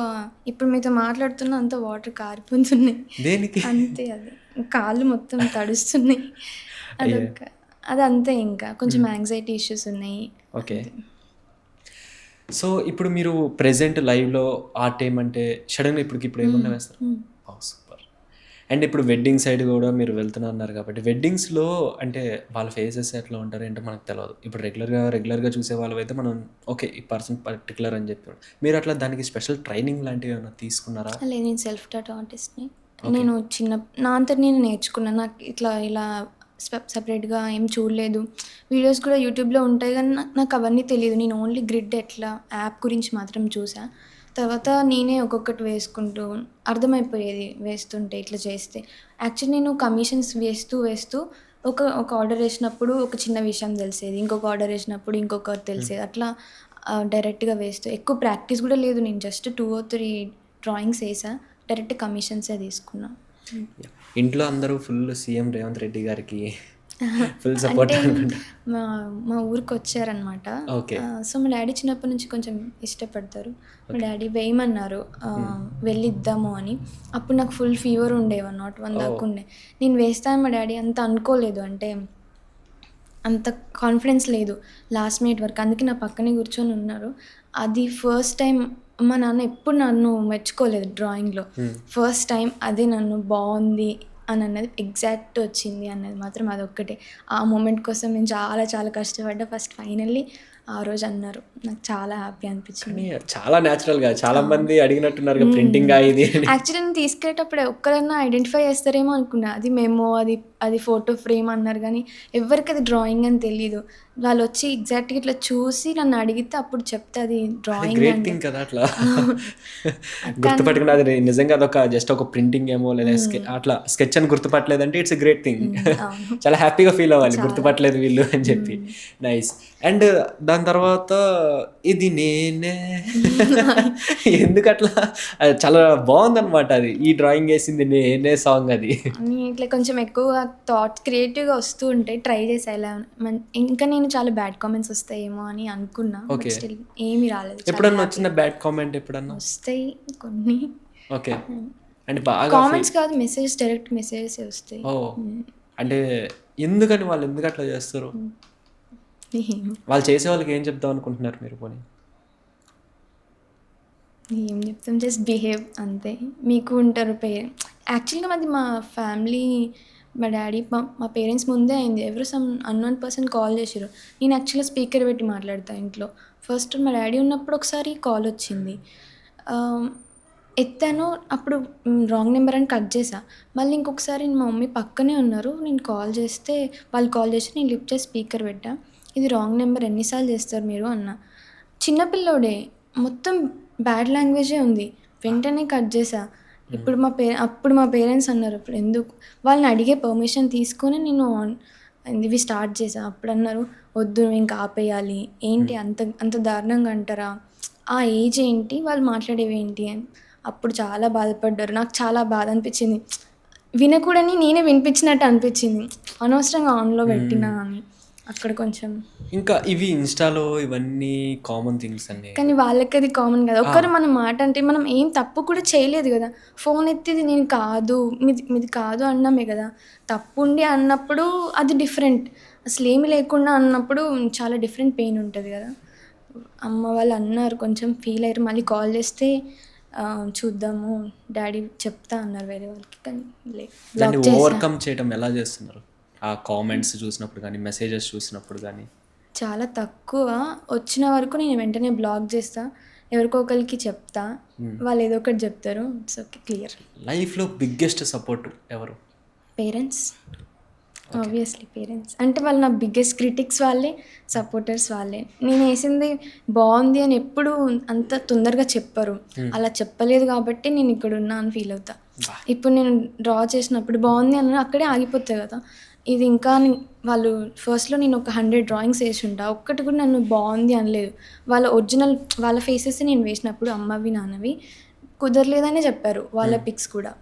ఇప్పుడు మీతో మాట్లాడుతున్నా అంత వాటర్ కారిపోతున్నాయి. దేనికి? అంతే, అది కాళ్ళు మొత్తం తడుస్తున్నాయి. అది అంతే. ఇంకా కొంచెం యాంగ్జైటీ ఇష్యూస్ ఉన్నాయి. ఓకే. సో ఇప్పుడు మీరు ప్రెజెంట్ లైవ్లో ఆర్ట్ ఏమంటే సడన్గా ఇప్పుడు ఏమన్నా వేస్తారు? సూపర్. అండ్ ఇప్పుడు వెడ్డింగ్ సైడ్ కూడా మీరు వెళ్తున్నారు కాబట్టి వెడ్డింగ్స్లో అంటే వాళ్ళ ఫేసెస్ ఎట్లా ఉంటారు ఏంటో మనకు తెలియదు. ఇప్పుడు రెగ్యులర్గా చూసే వాళ్ళు అయితే మనం ఓకే ఈ పర్సన్ పర్టికులర్ అని చెప్పి, మీరు అట్లా దానికి స్పెషల్ ట్రైనింగ్ లాంటివి ఏమైనా తీసుకున్నారా? లేదు, నేను సెల్ఫ్ టాటూ ఆర్టిస్ట్ని. నేను నా అంతటి నేను నేర్చుకున్నాను. నాకు ఇలా సపరేట్గా ఏం చూడలేదు. వీడియోస్ కూడా యూట్యూబ్లో ఉంటాయి కానీ నాకు అవన్నీ తెలియదు. నేను ఓన్లీ గ్రిడ్ ఎట్లా యాప్ గురించి మాత్రం చూసా. తర్వాత నేనే ఒక్కొక్కటి వేసుకుంటూ అర్థమైపోయేది వేస్తుంటే ఇట్లా చేస్తే. యాక్చువల్లీ నేను కమిషన్స్ వేస్తూ ఒక ఆర్డర్ వేసినప్పుడు ఒక చిన్న విషయం తెలిసేది, ఇంకొక ఆర్డర్ వేసినప్పుడు ఇంకొకటి తెలిసేది. అట్లా డైరెక్ట్గా వేస్తూ ఎక్కువ ప్రాక్టీస్ కూడా లేదు. నేను జస్ట్ 2 or 3 డ్రాయింగ్స్ వేసా, డైరెక్ట్ కమిషన్సే తీసుకున్నా. ఇంట్లో అందరూ ఫుల్ సీఎం రేవంత్ రెడ్డి గారికి ఫుల్ సపోర్ట్ అంటే అనుకుంటా. మా మా ఊరికి వచ్చారనమాట. ఓకే. సో, మా డాడీ చిన్నప్పటి నుంచి కొంచెం ఇష్టపడతారు. మా డాడీ వేయమన్నారు వెళ్ళి ఇద్దాము అని. అప్పుడు నాకు ఫుల్ ఫీవర్ ఉండే 101 ఓహ్! దాకా ఉండే. నేను వేస్తాను మా డాడీ అంత అనుకోలేదు. అంటే అంత కాన్ఫిడెన్స్ లేదు లాస్ట్ మినిట్ వరకు. అందుకే నా పక్కనే కూర్చొని ఉన్నారు. అది ఫస్ట్ టైం మా నాన్న ఎప్పుడు నన్ను మెచ్చుకోలేదు డ్రాయింగ్‌లో. ఫస్ట్ టైం అదే నన్ను బావుంది అని అన్నది ఎగ్జాక్ట్ వచ్చింది అన్నది మాత్రం అదొక్కటే. ఆ మూమెంట్ కోసం నేను చాలా చాలా కష్టపడ్డా. ఫస్ట్ ఫైనల్లీ ఆ రోజు అన్నారు. నాకు చాలా హ్యాపీ అనిపించింది. కానీ చాలా న్యాచురల్‌గా చాలా మంది అడిగినట్టున్నారుగా ప్రింటింగా ఇది అని. యాక్చువల్లీ నేను తీసుకెళ్ళేటప్పుడు ఒక్కరైనా ఐడెంటిఫై చేస్తారేమో అనుకున్నా. అది మెమో, అది ఫోటో ఫ్రేమ్ అన్నారు గానీ, ఎవ్వరికి అది డ్రాయింగ్ అని తెలీదు. వాళ్ళొచ్చి ఎగ్జాక్ట్‌గా ఇట్లా చూసి నన్ను అడిగితే అప్పుడు చెప్తే అది అది డ్రాయింగ్ గ్రేట్ అంటే. థింగ్ కదా అట్లా. కానీ గుర్తుపట్టుకున్న అది నిజంగా అదొక జస్ట్ ఒక ప్రింటింగ్ ఏమో లేదా అట్లా స్కెచ్ అని గుర్తుపట్టలేదంటే ఇట్స్ ఎ గ్రేట్ థింగ్. అవును. చాలా హ్యాపీగా ఫీల్ అవ్వాలి చాలా. గుర్తుపట్టలేదు వీళ్ళు అని చెప్పి. నైస్. అండ్ దాని తర్వాత ఇది నేనే ఎందుకట్లా అది చాలా బాగుందనమాట అది. ఈ డ్రాయింగ్ వేసింది నేనే సాంగ్ అది. అని ఇట్లా కొంచెం ఎక్కువగా థాట్స్ క్రియేటివ్‌గా వస్తూ ఉంటాయి. ట్రై చేశా ఇలా ఇంకా నేను చాలా బ్యాడ్ కామెంట్స్ వస్తాయేమో అని అనుకున్నా. But okay. స్టిల్ ఏమీ రాలేదు. చాలా ఎప్పుడన్నా హ్యాపీ. వచ్చిందా బ్యాడ్ కామెంట్ ఎప్పుడన్నా? వస్తాయి కొన్ని. ఓకే. అంటే బాగా కామెంట్స్ కాదు మెసేజెస్, డైరెక్ట్ మెసేజెసే వస్తాయి. ఓ అంటే ఎందుకని వాళ్ళు ఎందుకు అట్లా చేస్తారు? ఏం వాళ్ళు చేసే వాళ్ళకి ఏం చెప్దాం అనుకుంటున్నారు మీరు పోనీ? ఏం చెప్తాం, జస్ట్ బిహేవ్ అంతే. మీకు ఉంటారు యాక్చువల్‌గా మాది మా ఫ్యామిలీ, మా డాడీ మా పేరెంట్స్ ముందే అయింది. ఎవరో సమ్ అన్నోన్ పర్సన్ కాల్ చేసిర్రు. నేను యాక్చువల్‌గా స్పీకర్ పెట్టి మాట్లాడతా ఇంట్లో. ఫస్ట్ మా డాడీ ఉన్నప్పుడు ఒకసారి కాల్ వచ్చింది. ఎత్తాను, అప్పుడు రాంగ్ నెంబర్ అని కట్ చేశా. మళ్ళీ ఇంకొకసారి మా మమ్మీ పక్కనే ఉన్నారు. నేను కాల్ చేస్తే వాళ్ళు కాల్ చేసి నేను లిఫ్ట్ చేసి స్పీకర్ పెట్టా. ఇది రాంగ్ నెంబర్ ఎన్నిసార్లు చేస్తారు మీరు అన్నా. చిన్న పిల్లోడే మొత్తం బ్యాడ్ లాంగ్వేజే ఉంది. వెంటనే కట్ చేశా. అప్పుడు మా పేరెంట్స్ అన్నారు, "ఇప్పుడు ఎందుకు?" వాళ్ళని అడిగే పర్మిషన్ తీసుకొని నేను ఇవి స్టార్ట్ చేశా. అప్పుడన్నారు, "వద్దు ఇంక ఆపేయాలి. ఏంటి అంత అంత దారుణంగా అంటారా? ఆ ఏజ్ ఏంటి? వాళ్ళు మాట్లాడేవి ఏంటి?" అని. అప్పుడు చాలా బాధపడ్డారు. నాకు చాలా బాధ అనిపించింది. వినకూడని నేనే వినిపించినట్టు అనిపించింది. అనవసరంగా ఆన్‌లో పెట్టినా అని. అక్కడ కొంచెం. ఇంకా ఇవి ఇన్‌స్టాలో ఇవన్నీ కామన్ థింగ్స్ అన్నీ. కానీ వాళ్ళకది కామన్ కదా! ఒక్కరు మన మాట అంటే మనం ఏం తప్పు కూడా చేయలేదు కదా! ఫోన్ ఎత్తి ఇది నేను కాదు, మీది కాదు అన్నామే కదా! తప్పుండి అన్నప్పుడు అది డిఫరెంట్. అసలేమి లేకుండా అన్నప్పుడు చాలా డిఫరెంట్ పెయిన్ ఉంటది కదా! అమ్మ వాళ్ళు అన్నారు, కొంచెం ఫీల్ అయ్యారు. మళ్ళీ కాల్ చేస్తే చూద్దాము డ్యాడీ చెప్తా అన్నారు వేరే వాళ్ళకి. కానీ దాన్ని బ్లాక్ చేశా. ఓవర్‌కమ్ చేయటం ఎలా చేస్తున్నారు? ఆ కామెంట్స్ చూసినప్పుడు గానీ, మెసేజెస్ చూసినప్పుడు గానీ? చాలా తక్కువ. వచ్చిన వరకు నేను వెంటనే బ్లాక్ చేస్తా. ఎవరికో ఒకళ్ళకి చెప్తా. వాళ్ళు ఏదో ఒకటి చెప్తారు. It's okay, clear. లైఫ్‌లో బిగ్గెస్ట్ సపోర్ట్ ఎవరు? పేరెంట్స్. Obviously parents. అంటే వాళ్ళు నా బిగ్గెస్ట్ క్రిటిక్స్ వాళ్ళే, సపోర్టర్స్ వాళ్ళే. నేనేసింది బావుంది అని ఎప్పుడూ అంత తొందరగా చెప్పరు. అలా చెప్పలేదు కాబట్టి నేను ఇక్కడున్నా అని ఫీల్ అవుతా. ఇప్పుడు నేను డ్రా చేసినప్పుడు బావుంది అన్నా అక్కడే ఆగిపోతాయి కదా! ఇది ఇంకా వాళ్ళు ఫస్ట్‌లో నేను ఒక 100 డ్రాయింగ్స్ ఏసుంటా. ఒక్కటి కూడా నన్ను బావుంది అనలేదు. వాళ్ళ ఒరిజినల్ వాళ్ళ ఫేసెసే నేను వేసినప్పుడు అమ్మవి, నాన్నవి కుదరలేదనే చెప్పారు. వాళ్ళ పిక్స్ కూడా.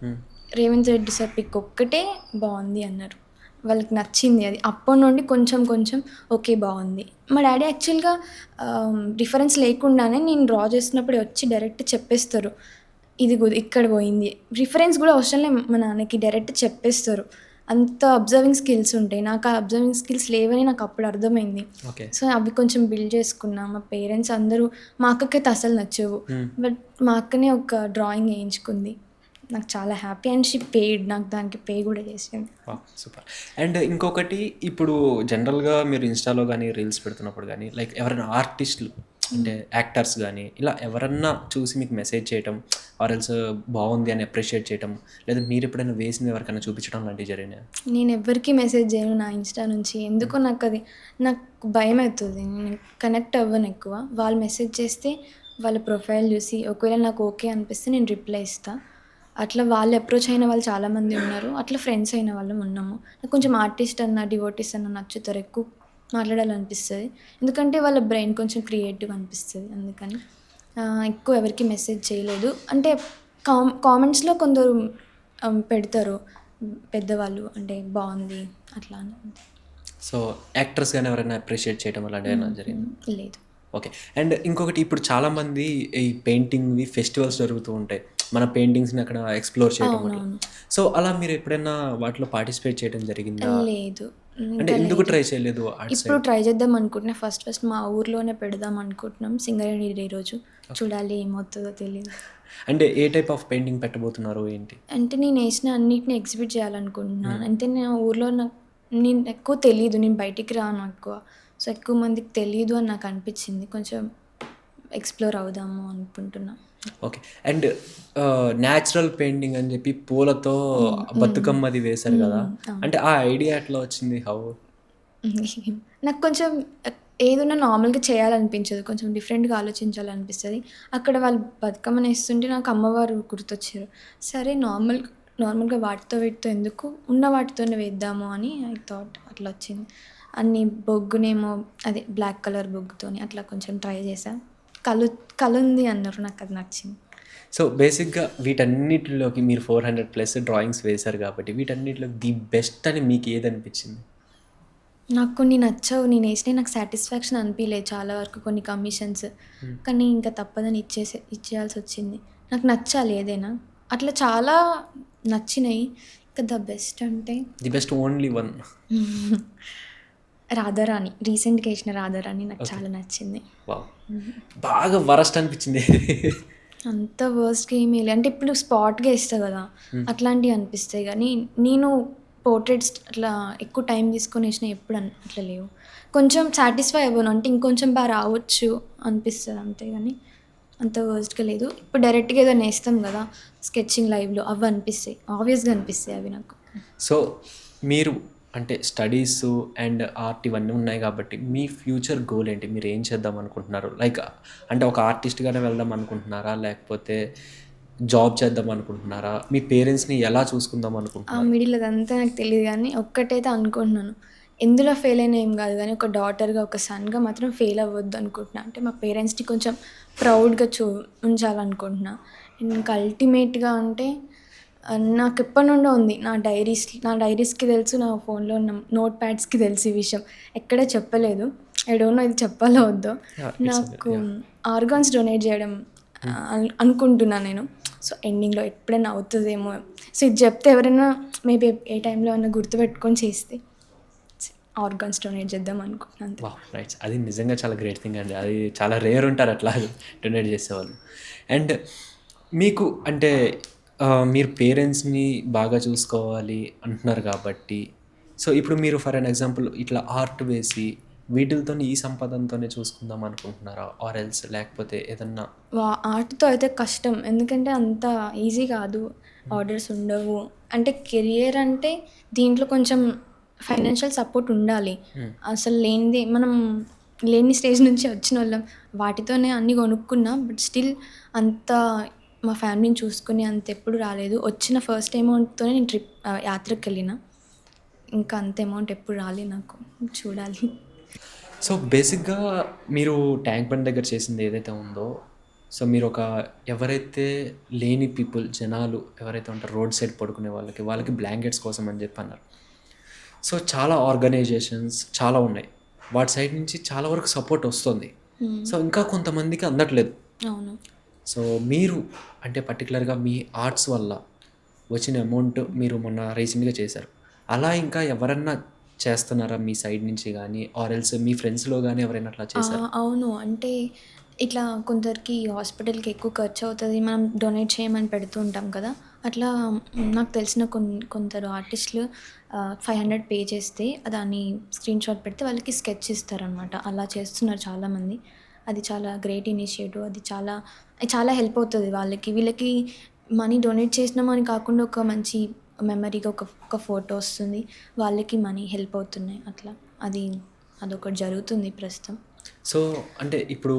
రేవంత్ రెడ్డి సార్ పిక్ ఒక్కటే బావుంది అన్నారు. వాళ్ళకి నచ్చింది అది. అప్పటి నుండి కొంచెం కొంచెం ఓకే బావుంది. మా డాడీ యాక్చువల్‌గా రిఫరెన్స్ లేకుండానే నేను డ్రా చేస్తున్నప్పుడే వచ్చి డైరెక్ట్ చెప్పేస్తారు. ఇది ఇక్కడ పోయింది. రిఫరెన్స్ కూడా అవసరం లేదు మా నాన్నకి, డైరెక్ట్ చెప్పేస్తారు. అంత అబ్జర్వింగ్ స్కిల్స్ ఉంటాయి. నాకు ఆ అబ్జర్వింగ్ స్కిల్స్ లేవని నాకు అప్పుడు అర్థమైంది. ఓకే. సో, అవి కొంచెం బిల్డ్ చేసుకున్నా. మా పేరెంట్స్ అందరూ, మా అక్కకైతే అసలు నచ్చవు. బట్ మా అక్కనే ఒక డ్రాయింగ్ ఏయించుకుంది. నాకు చాలా హ్యాపీ అండ్ షీ పేడ్. నాకు దానికి పే కూడా చేసింది. వావ్! సూపర్. అండ్ ఇంకొకటి ఇప్పుడు జనరల్‌గా మీరు ఇన్‌స్టాలో గానీ, రీల్స్ పెడుతున్నప్పుడు గానీ, లైక్ ఎవరైనా ఆర్టిస్టులు అంటే యాక్టర్స్ గానీ, ఇలా ఎవరన్నా చూసి మీకు మెసేజ్ చేయటం ఆర్ ఎల్స్ బావుంది అని అప్రిషియేట్ చేయటం, లేదా మీరెప్పుడైనా వేసింది ఎవరికైనా చూపించడం లాంటివి జరిగినాయా? నేను ఎవ్వరికీ మెసేజ్ చేయను నా ఇన్‌స్టా నుంచి. ఎందుకో నాకు భయమవుతది. నేను కనెక్ట్ అవ్వను ఎక్కువ. వాళ్ళు మెసేజ్ చేస్తే వాళ్ళ ప్రొఫైల్ చూసి ఒకవేళ నాకు ఓకే అనిపిస్తే నేను రిప్లై ఇస్తా. అట్లా వాళ్ళు అప్రోచ్ అయిన వాళ్ళు చాలామంది ఉన్నారు. అట్లా ఫ్రెండ్స్ అయిన వాళ్ళం ఉన్నాము. నాకు కొంచెం ఆర్టిస్ట్ అన్నా, డివోటీస్ అన్నా నచ్చుతారు. ఎక్కువ మాట్లాడాలనిపిస్తది. ఎందుకంటే వాళ్ళ బ్రెయిన్ కొంచెం క్రియేటివ్ అనిపిస్తది. అందుకని ఎక్కువ ఎవరికీ మెసేజ్ చేయలేదు. అంటే కామెంట్స్‌లో కొందరు పెడతారు పెద్దవాళ్ళు, అంటే బావుంది అట్లా అని. సో యాక్టర్స్ గానీ ఎవరైనా అప్రిషియేట్ చేయడం అలాంటివి ఏమైనా జరిగిందా? లేదు. ఓకే. అండ్ ఇంకొకటి ఇప్పుడు చాలామంది ఈ పెయింటింగ్‌వి ఫెస్టివల్స్ జరుగుతూ ఉంటాయి. మన పెయింటింగ్స్‌ని అక్కడ ఎక్స్‌ప్లోర్ చేయడం అట్లా. అవునవును. సో, అలా మీరు ఎప్పుడైనా వాటిలో పార్టిసిపేట్ చేయడం జరిగిందా? లేదు. అంటే ఇంకా ఎందుకు లేదు. ట్రై చేయలేదు అటు ఇప్పుడు సైడ్? ట్రై చేద్దాం అనుకుంటున్నా. ఫస్ట్ మా ఊర్లోనే పెడదాం అనుకుంటున్నాం సింగరేణి డే రోజు. చూడాలి ఏమవుతదో తెలీదు. అంటే ఏ టైప్ ఆఫ్ పెయింటింగ్ పెట్టబోతున్నారు ఏంటి? అంటే నేనేసిన అన్నిటిని ఎగ్జిబిట్ చేయాలనుకుంటున్నాను. అంటే నా ఊర్లో నేను ఎక్కువ తెలీదు. నేను బయటికి రాను ఎక్కువ. సో, ఎక్కువ మందికి తెలీదు అని నాకు అనిపిచ్చింది. కొంచెం ఎక్స్‌ప్లోర్ అవుదాము అనుకుంటున్నా. ఓకే. అండ్ నేచురల్ పెయింటింగ్ అని చెప్పి పూలతో హ్మ్. బతుకమ్మది వేశారు గదా! అవును. అంటే ఆ ఐడియా ఎట్లా వచ్చింది? హౌ? నాకు కొంచెం ఏదున్నా నార్మల్‌గా చేయాలనిపించదు. కొంచెం డిఫరెంట్‌గా ఆలోచించాలనిపిస్తది. అక్కడ వాళ్ళు బతుకమ్మనేస్తుంటే నాకు అమ్మవారు గుర్తొచ్చారు. సరే నార్మల్‌గా వాటితో వీటితో ఎందుకు ఉన్న వాటితోనే వేద్దాము అని ఐ థాట్ అట్లా వచ్చింది. అన్ని బొగ్గునేమో అదే బ్లాక్ కలర్ బొగ్గుతోని అట్లా కొంచెం ట్రై చేశా. కలు కలుంది అన్నారు. నాకది నచ్చింది. సో, బేసిక్‌గా వీటన్నిటిలోకి మీరు 400 ప్లస్ డ్రాయింగ్స్ వేశారు కాబట్టి వీటన్నిటిలో ది బెస్ట్ అని మీకు ఏదనిపించింది? నాకు కొన్ని నచ్చవు. నేనేసినయి నాకు సాటిస్ఫాక్షన్ అనిపియలేదు చాలా వరకు కొన్ని కమిషన్స్. కానీ ఇంక తప్పదని ఇచ్చేయాల్సొచ్చింది. నాకు నచ్చాలి ఏదైనా. అట్లా చాలా నచ్చినయి. ఇంకా ద బెస్ట్ అంటే the best only one. Radharani. రీసెంట్‌గా ఏసిన రాధారాణి నాకు ఓకే. చాలా నచ్చింది. వావ్! బాగా వరస్ట్ అనిపించింది ఏది? అంత వర్స్ట్‌గా ఏమీ లే. అంటే ఇప్పుడు స్పాట్‌గా ఏస్తా గదా! అట్లాంటివి అనిపిస్తాయి గానీ, నేను పోర్ట్రెయిట్స్ అట్లా ఎక్కువ టైం తీసుకొని ఏసినయి ఎప్పుడు అట్లా లేవు. కొంచెం సాటిస్ఫై అవ్వను. అంటే ఇంకొంచెం రావచ్చు అనిపిస్తది అంతే గానీ, అంత వర్స్ట్‌గా లేదు. ఇప్పుడు డైరెక్ట్‌గా ఏదైనా ఏస్తాం గదా! స్కెచింగ్ లైవ్‌లో అవి అనిపిస్తాయి. ఆబ్వియస్‌గా అనిపిస్తాయి అవి నాకు. సో, మీరు అంటే స్టడీసు అండ్ ఆర్ట్ ఇవన్నీ ఉన్నాయి కాబట్టి మీ ఫ్యూచర్ గోల్ ఏంటి? మీరు ఏం చేద్దాం అనుకుంటున్నారు? లైక్ అంటే ఒక ఆర్టిస్ట్‌గానే వెళ్దాం అనుకుంటున్నారా? లేకపోతే జాబ్ చేద్దాం అనుకుంటున్నారా? మీ పేరెంట్స్‌ని ఎలా చూసుకుందాం ఆ అనుకుంటున్నారు? మిడిల్ అదంతా నాకు తెలీదు గానీ, ఒక్కటైతే అనుకుంటున్నాను. ఎందులో ఫెయిల్ అయినా ఏం గాదు గానీ, ఒక డాటర్‌గా, ఒక సన్‌గా మాత్రం ఫెయిల్ అవ్వద్దు అనుకుంటున్నా. అంటే మా పేరెంట్స్‌ని కొంచెం ప్రౌడ్‌గా ఉంచాలనుకుంటున్నా. ఇంకా అల్టిమేట్‌గా అంటే నాకు ఎప్పటినుండో ఉంది. నా డైరీస్‌కి తెలుసు, నా ఫోన్‌లో ఉన్న నోట్ ప్యాడ్స్‌కి తెలుసు ఈ విషయం. ఎక్కడ చెప్పలేదు. ఐ డోంట్ నో ఇది చెప్పాలో వద్దో. యాహ్! It's okay. నాకు యాహ్! ఆర్గాన్స్ డొనేట్ జేయడం అనుకుంటున్నా నేను. సో, ఎండింగ్‌లో ఎప్పుడైనా అవుతదేమో. సో, ఇది చెప్తే ఎవరైనా మేబీ ఏ టైంలో అన్నా గుర్తుపెట్టుకొని చేస్తే ఆర్గాన్స్ డొనేట్ చేద్దాం అనుకుంటున్నా అంతే. వావ్! నైస్. అది నిజంగా చాలా గ్రేట్ థింగ్ అండి. అది చాలా రేర్ ఉంటారు అట్లా డొనేట్ చేసేవాళ్ళు. అండ్ మీకు అంటే మీరు పేరెంట్స్‌ని బాగా చూసుకోవాలి అంటున్నారు కాబట్టి, సో, ఇప్పుడు మీరు ఫర్ ఎన్ ఎగ్జాంపుల్ ఇట్లా ఆర్ట్ వేసి వీటిలతోని ఈ సంపాదనతోనే చూసుకుందాం అనుకుంటున్నారా? ఆర్ ఎల్స్ లేకపోతే ఏదన్నా ఆర్ట్‌తో అయితే కష్టం. ఎందుకంటే అంత ఈజీ కాదు. ఆర్డర్స్ ఉండవు. అంటే కెరియర్ అంటే దీంట్లో కొంచెం ఫైనాన్షియల్ సపోర్ట్ ఉండాలి. అసలు లేనిదే మనం లేని స్టేజ్ నుంచి వచ్చినోళ్ళం. వాటితోనే అన్నీ కొనుక్కున్నా. బట్ స్టిల్ అంత మా ఫ్యామిలీని చూసుకునే అంత ఎప్పుడు రాలేదు. వచ్చిన ఫస్ట్ అమౌంట్‌తోనే నేను యాత్రకెళ్ళిన. ఇంకా అంత అమౌంట్ ఎప్పుడు రాలే నాకు. చూడాలి. సో, బేసిక్‌గా మీరు ట్యాంక్ బండ్ దగ్గర చేసింది ఏదైతే ఉందో, సో, మీరొక ఎవరైతే లేని పీపుల్ జనాలు ఎవరైతే ఉంటారో రోడ్ సైడ్ పడుకునే వాళ్ళకి బ్లాంకెట్స్ కోసం అని చెప్పి అన్నారు. సో, చాలా ఆర్గనైజేషన్స్ చాలా ఉన్నాయి. వాటి సైడ్ నుంచి చాలా వరకు సపోర్ట్ వస్తుంది. సో, ఇంకా కొంతమందికి అందట్లేదు. అవును. సో, మీరు అంటే పర్టిక్యులర్‌గా మీ ఆర్ట్స్ వల్ల వచ్చిన అమౌంట్ మీరు మొన్న రీసెంట్‌గా చేశారు. అలా ఇంకా ఎవరన్నా చేస్తున్నారా మీ సైడ్ నుంచి గానీ, ఆర్ ఎల్స్ మీ ఫ్రెండ్స్‌లో గానీ ఎవరైనా అట్లా చేశారా? అవును. అంటే ఇట్లా కొందరికి హాస్పిటల్‌కి ఎక్కువ ఖర్చవుతది. మనం డొనేట్ చేయమని పెడుతూ ఉంటాం కదా! అట్లా నాకు తెలిసిన కొందరు ఆర్టిస్టులు 500 పే చేస్తే దాన్ని స్క్రీన్‌షాట్ పెడితే వాళ్ళకి స్కెచ్ ఇస్తారనమాట. అలా చేస్తున్నారు చాలామంది. అది చాలా గ్రేట్ ఇనిషియేటివ్. అది చాలా హెల్ప్ అవుతది వాళ్ళకి. వీళ్ళకి మనీ డొనేట్ చేసినామని కాకుండా ఒక మంచి మెమరీగా ఒక ఫోటో వస్తుంది. వాళ్ళకి మనీ హెల్ప్ అవుతున్నాయి అట్లా. అది అదొకటి జరుగుతుంది ప్రస్తుతం. సో, అంటే ఇప్పుడు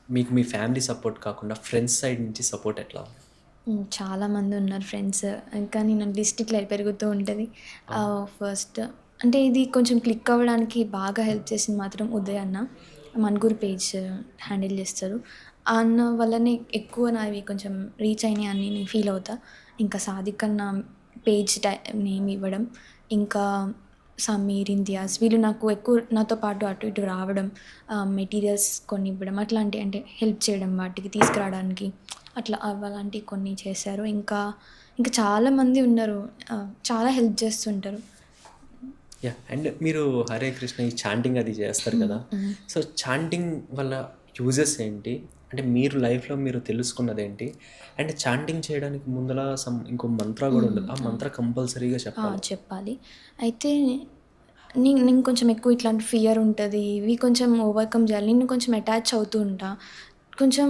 మీకు మీ ఫ్యామిలీ సపోర్ట్ కాకుండా ఫ్రెండ్స్ సైడ్ నుంచి సపోర్ట్ ఎట్లా ఉంది? చాలామందున్నారు ఫ్రెండ్స్. కానీ నా లిస్ట్ ఇట్లా పెరుగుతూ ఉంటది. ఫస్ట్ అంటే ఇది కొంచెం క్లిక్ అవ్వడానికి బాగా హెల్ప్ చేసింది మాత్రం ఉదయ్ అన్న. మన్‌గూరు పేజ్ హ్యాండిల్ చేస్తారు. ఆ అన్న వల్లనే ఎక్కువ నావి కొంచెం రీచ్ అయినాయి అని నేను ఫీల్ అవుతా. ఇంకా సాదిక్ అన్న పేజ్ నేమ్ ఇవ్వడం. ఇంకా సమీర్, ఇంతియాజ్ వీళ్ళు నాకు ఎక్కువ నాతో పాటు అటు ఇటు రావడం, మెటీరియల్స్ కొన్ని ఇవ్వడం అట్లాంటి, అంటే హెల్ప్ చేయడం వాటికి తీసుకురావడానికి అట్లా అలాంటివి కొన్ని చేశారు. ఇంకా ఇంకా చాలామంది ఉన్నారు, చాలా హెల్ప్ చేస్తుంటారు. యా, అండ్ మీరు హరే కృష్ణ ఈ చాంటింగ్ అది చేస్తారు కదా, సో చాంటింగ్ వల్ల యూజెస్ ఏంటి, అంటే మీరు లైఫ్లో మీరు తెలుసుకున్నది ఏంటి, అండ్ చాంటింగ్ చేయడానికి ముందర ఇంకో మంత్ర కూడా ఉండదు, ఆ మంత్ర కంపల్సరీగా చెప్పాలి. చెప్పాలి. అయితే నేను కొంచెం ఎక్కువ ఇట్లాంటి ఫియర్ ఉంటుంది, ఇవి కొంచెం ఓవర్కమ్ చేయాలి. నేను కొంచెం అటాచ్ అవుతూ ఉంటా, కొంచెం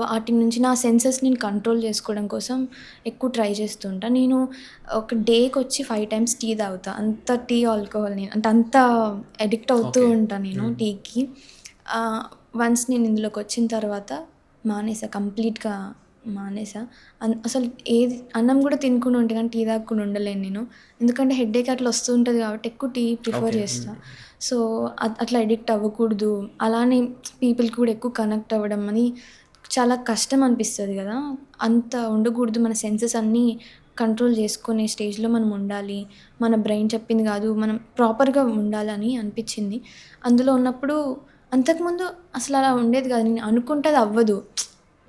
వాటి నుంచి నా సెన్సెస్ నేను కంట్రోల్ చేసుకోవడం కోసం ఎక్కువ ట్రై చేస్తూ ఉంటా. నేను ఒక డేకి వచ్చి 5 times టీ తాగుతా, అంత టీ ఆల్కహాల్ నేను అంటే అంత అడిక్ట్ అవుతూ ఉంటా నేను టీకి. వన్స్ నేను ఇందులోకి వచ్చిన తర్వాత మానేసా, కంప్లీట్గా మానేసా. అసలు ఏది అన్నం కూడా తినకుండా ఉంటే కానీ టీ తాగకుండా ఉండలేను నేను, ఎందుకంటే హెడేక్ అట్లా వస్తూ ఉంటుంది కాబట్టి ఎక్కువ టీ ప్రిఫర్ చేస్తా. సో అట్లా అడిక్ట్ అవ్వకూడదు, అలానే పీపుల్కి కూడా ఎక్కువ కనెక్ట్ అవ్వడం అని చాలా కష్టం అనిపిస్తుంది కదా, అంత ఉండకూడదు. మన సెన్సెస్ అన్నీ కంట్రోల్ చేసుకునే స్టేజ్లో మనం ఉండాలి, మన బ్రెయిన్ చెప్పింది కాదు, మనం ప్రాపర్గా ఉండాలని అనిపించింది. అందులో ఉన్నప్పుడు అంతకుముందు అసలు అలా ఉండేది కాదు, నేను అనుకుంటే అది అవ్వదు.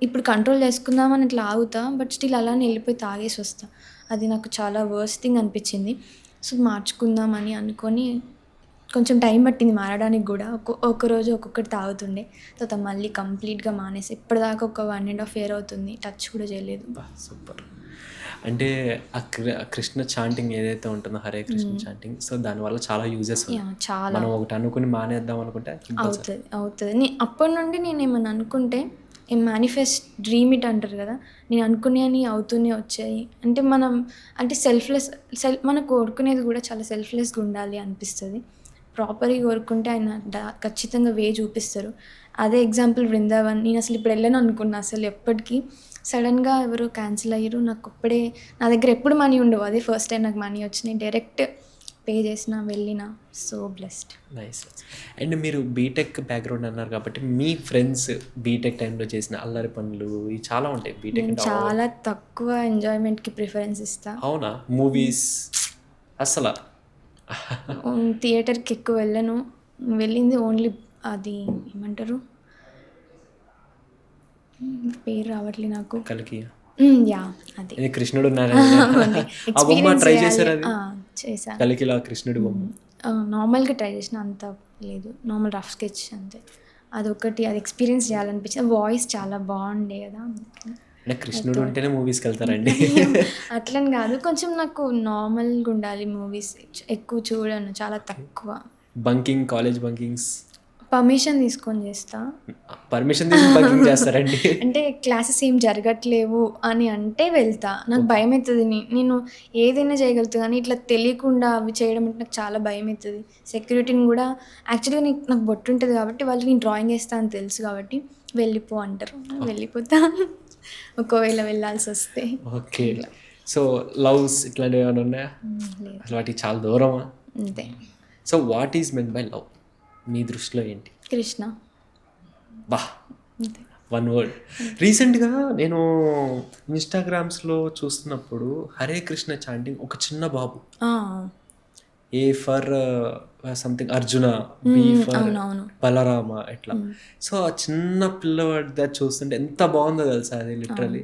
ఇప్పుడు కంట్రోల్ చేసుకుందామని ఇట్లా ఆగుతా, బట్ స్టిల్ అలానే వెళ్ళిపోయి తాగేసి వస్తా. అది నాకు చాలా వర్స్ట్ థింగ్ అనిపించింది. సో మార్చుకుందామని అనుకొని కొంచెం టైం పట్టింది మారడానికి కూడా. ఒక్కరోజు ఒక్కొక్కటి తాగుతుండే, తర్వాత మళ్ళీ కంప్లీట్గా మానేసి ఇప్పటిదాకా ఒక 1.5 year అవుతుంది, టచ్ కూడా చేయలేదు. సూపర్. అంటే ఆ కృష్ణ చాంటింగ్ ఏదైతే ఉంటుందో, హరే కృష్ణ చాంటింగ్, సో దానివల్ల చాలా యూజెస్ చాలా మనం ఒకటి అనుకుని మానేద్దాం అనుకుంటే అవుతుంది. అప్పటి నుండి నేను ఏమన్నా అనుకుంటే మేనిఫెస్ట్ డ్రీమ్ ఇట్ అంటారు కదా, నేను అనుకునేవి అవుతూనే వచ్చాయి. అంటే మనం అంటే మనం కోరుకునేది కూడా చాలా సెల్ఫ్లెస్గా ఉండాలి అనిపిస్తుంది. ప్రాపర్గా కోరుకుంటే ఆయన ఖచ్చితంగా వే చూపిస్తారు. అదే ఎగ్జాంపుల్ బృందావన్, నేను అసలు ఇప్పుడు వెళ్ళను అనుకున్నా అసలు ఎప్పటికీ, సడన్గా ఎవరో క్యాన్సిల్ అయ్యారు. నాకు అప్పుడే నా దగ్గర ఎప్పుడు మనీ ఉండవు, అదే ఫస్ట్ టైం నాకు మనీ వచ్చినాయి, డైరెక్ట్ పే చేసిన వెళ్ళిన. So blessed. నైస్. అండ్ మీరు బీటెక్ బ్యాక్గ్రౌండ్ అన్నారు కాబట్టి మీ ఫ్రెండ్స్ బీటెక్ టైంలో చేసిన అల్లరి పనులు ఇవి చాలా ఉంటాయి. బీటెక్ చాలా తక్కువ ఎంజాయ్మెంట్కి ప్రిఫరెన్స్ ఇస్తా. అవునా? మూవీస్ అసలు థియేటర్కి ఎక్కువ వెళ్ళను, వెళ్ళింది ఓన్లీ అది ఏమంటారు పేరు రావట్లే నాకు, కలికి యా అది కృష్ణుడు ఆ బొమ్మ ట్రై చేశారు, అది చేశాను. కలికిలా కృష్ణుడి బొమ్మ నార్మల్గా ట్రై చేసిన, అంత లేదు, నార్మల్ రఫ్ స్కెచ్ అంతే. అదొకటి, అది ఎక్స్పీరియన్స్ చేయాలనిపించింది. వాయిస్ చాలా బాగుండే కదా, అంటే కృష్ణుడు ఉంటేనే మూవీస్కి వెళ్తారండి. అట్లని కాదు, కొంచెం నాకు నార్మల్గా ఉండాలి మూవీస్, ఎక్కువ చూడను, చాలా తక్కువ. బంకింగ్, కాలేజ్ బంకింగ్స్ పర్మిషన్ తీసుకొని చేస్తా. పర్మిషన్ తీసుకొని బంకింగ్ చేస్తారండి? అంటే క్లాసెస్ ఏం జరగట్లేవు అని అంటే వెళ్తా, నాకు భయం అవుతుంది. నేను ఏదైనా చేయగలుగుతా కానీ ఇట్లా తెలియకుండా అవి చేయడం అంటే నాకు చాలా భయం అవుతుంది. సెక్యూరిటీని కూడా యాక్చువల్గా నాకు బొట్టు ఉంటుంది కాబట్టి వాళ్ళు నేను డ్రాయింగ్ వేస్తా అని తెలుసు కాబట్టి వెళ్ళిపో అంటారు, వెళ్ళిపోతా ఒకవేళ వెళ్ళాల్సి వస్తే. ఓకే. సో లవ్స్ ఇట్లాంటివి ఏమైనా ఉన్నాయా? అసలు వాటికి చాలా దూరమా? అంతే. So what is men by love మీ దృష్టిలో ఏంటి? కృష్ణ. బా, వన్ వర్డ్. రీసెంట్గా నేను ఇన్స్టాగ్రామ్స్లో చూస్తున్నప్పుడు హరే కృష్ణ చాంటింగ్ ఒక చిన్న బాబు, A for something Arjuna, B for Balarama ఎట్లా, సో ఆ చిన్న పిల్లవాడి చూస్తుంటే ఎంత బాగుందో తెలుసా అది లిటరలీ.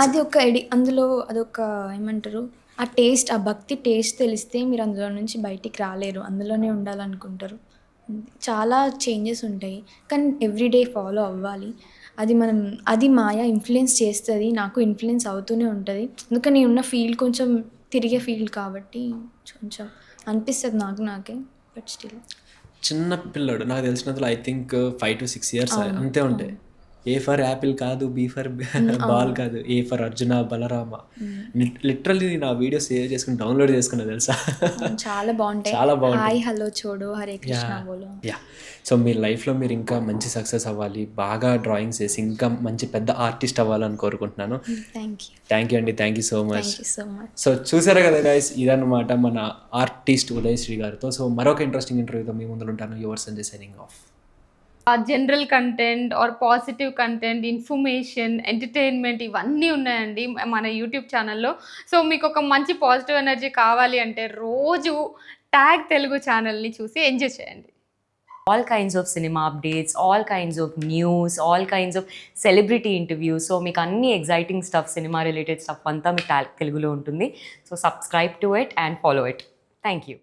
అది ఒక అందులో అదొక ఏమంటారు, ఆ టేస్ట్, ఆ భక్తి టేస్ట్ తెలిస్తే మీరు అందులో నుంచి బయటికి రాలేరు, అందులోనే ఉండాలనుకుంటారు. చాలా చేంజెస్ ఉంటాయి కానీ ఎవ్రీడే ఫాలో అవ్వాలి. అది మాయా ఇన్ఫ్లుయెన్స్ చేస్తుంది, నాకు ఇన్ఫ్లుయెన్స్ అవుతూనే ఉంటుంది. ఎందుకంటే నేను ఉన్న ఫీల్డ్ కొంచెం తిరిగే ఫీల్డ్ కాబట్టి కొంచెం అనిపిస్తుంది నాకే. బట్ స్టిల్ చిన్న పిల్లడు, నాకు తెలిసినందులో ఐ థింక్ 5 to 6 years అంతే ఉంటాయి. ఏ ఫర్ యాపిల్ కాదు, బి ఫర్ బాల్ కాదు, A for Arjuna Balarama. Literally నేను ఆ వీడియో సేవ్ చేసుకుని డౌన్లోడ్ చేసుకున్నా తెలుసా. చాలా బాగుంటాయి, చాలా బాగుంటాయి. హాయ్ హలో చూడు హరే కృష్ణ బోలో. యా, సో మీ లైఫ్లో మీరు ఇంకా మంచి సక్సెస్ అవ్వాలి, బాగా డ్రాయింగ్స్ వేసి ఇంకా మంచి పెద్ద ఆర్టిస్ట్ అవ్వాలని కోరుకుంటున్నాను. థ్యాంక్ యూ అండి, thank you so much. So చూసారా కదా గైస్, ఇదన్నమాట మన ఆర్టిస్ట్ ఉదయ్ శ్రీ గారితో. సో మరొక ఇంట్రెస్టింగ్ ఇంటర్వ్యూతో మీ ముందు ఉంటాను. Your Sanjay signing off. General content or positive content, information, entertainment ఇవన్నీ ఉన్నాయండి మన యూట్యూబ్ ఛానల్లో. సో మీకు ఒక మంచి పాజిటివ్ ఎనర్జీ కావాలి అంటే రోజు ట్యాగ్ తెలుగు ఛానల్ని చూసి ఎంజాయ్ చేయండి. All kinds of cinema updates, all kinds of news, all kinds of celebrity interviews. So మీకు అన్ని exciting stuff, cinema related stuff అంతా మీకు తెలుగులో ఉంటుంది. So subscribe to it and follow it. Thank you.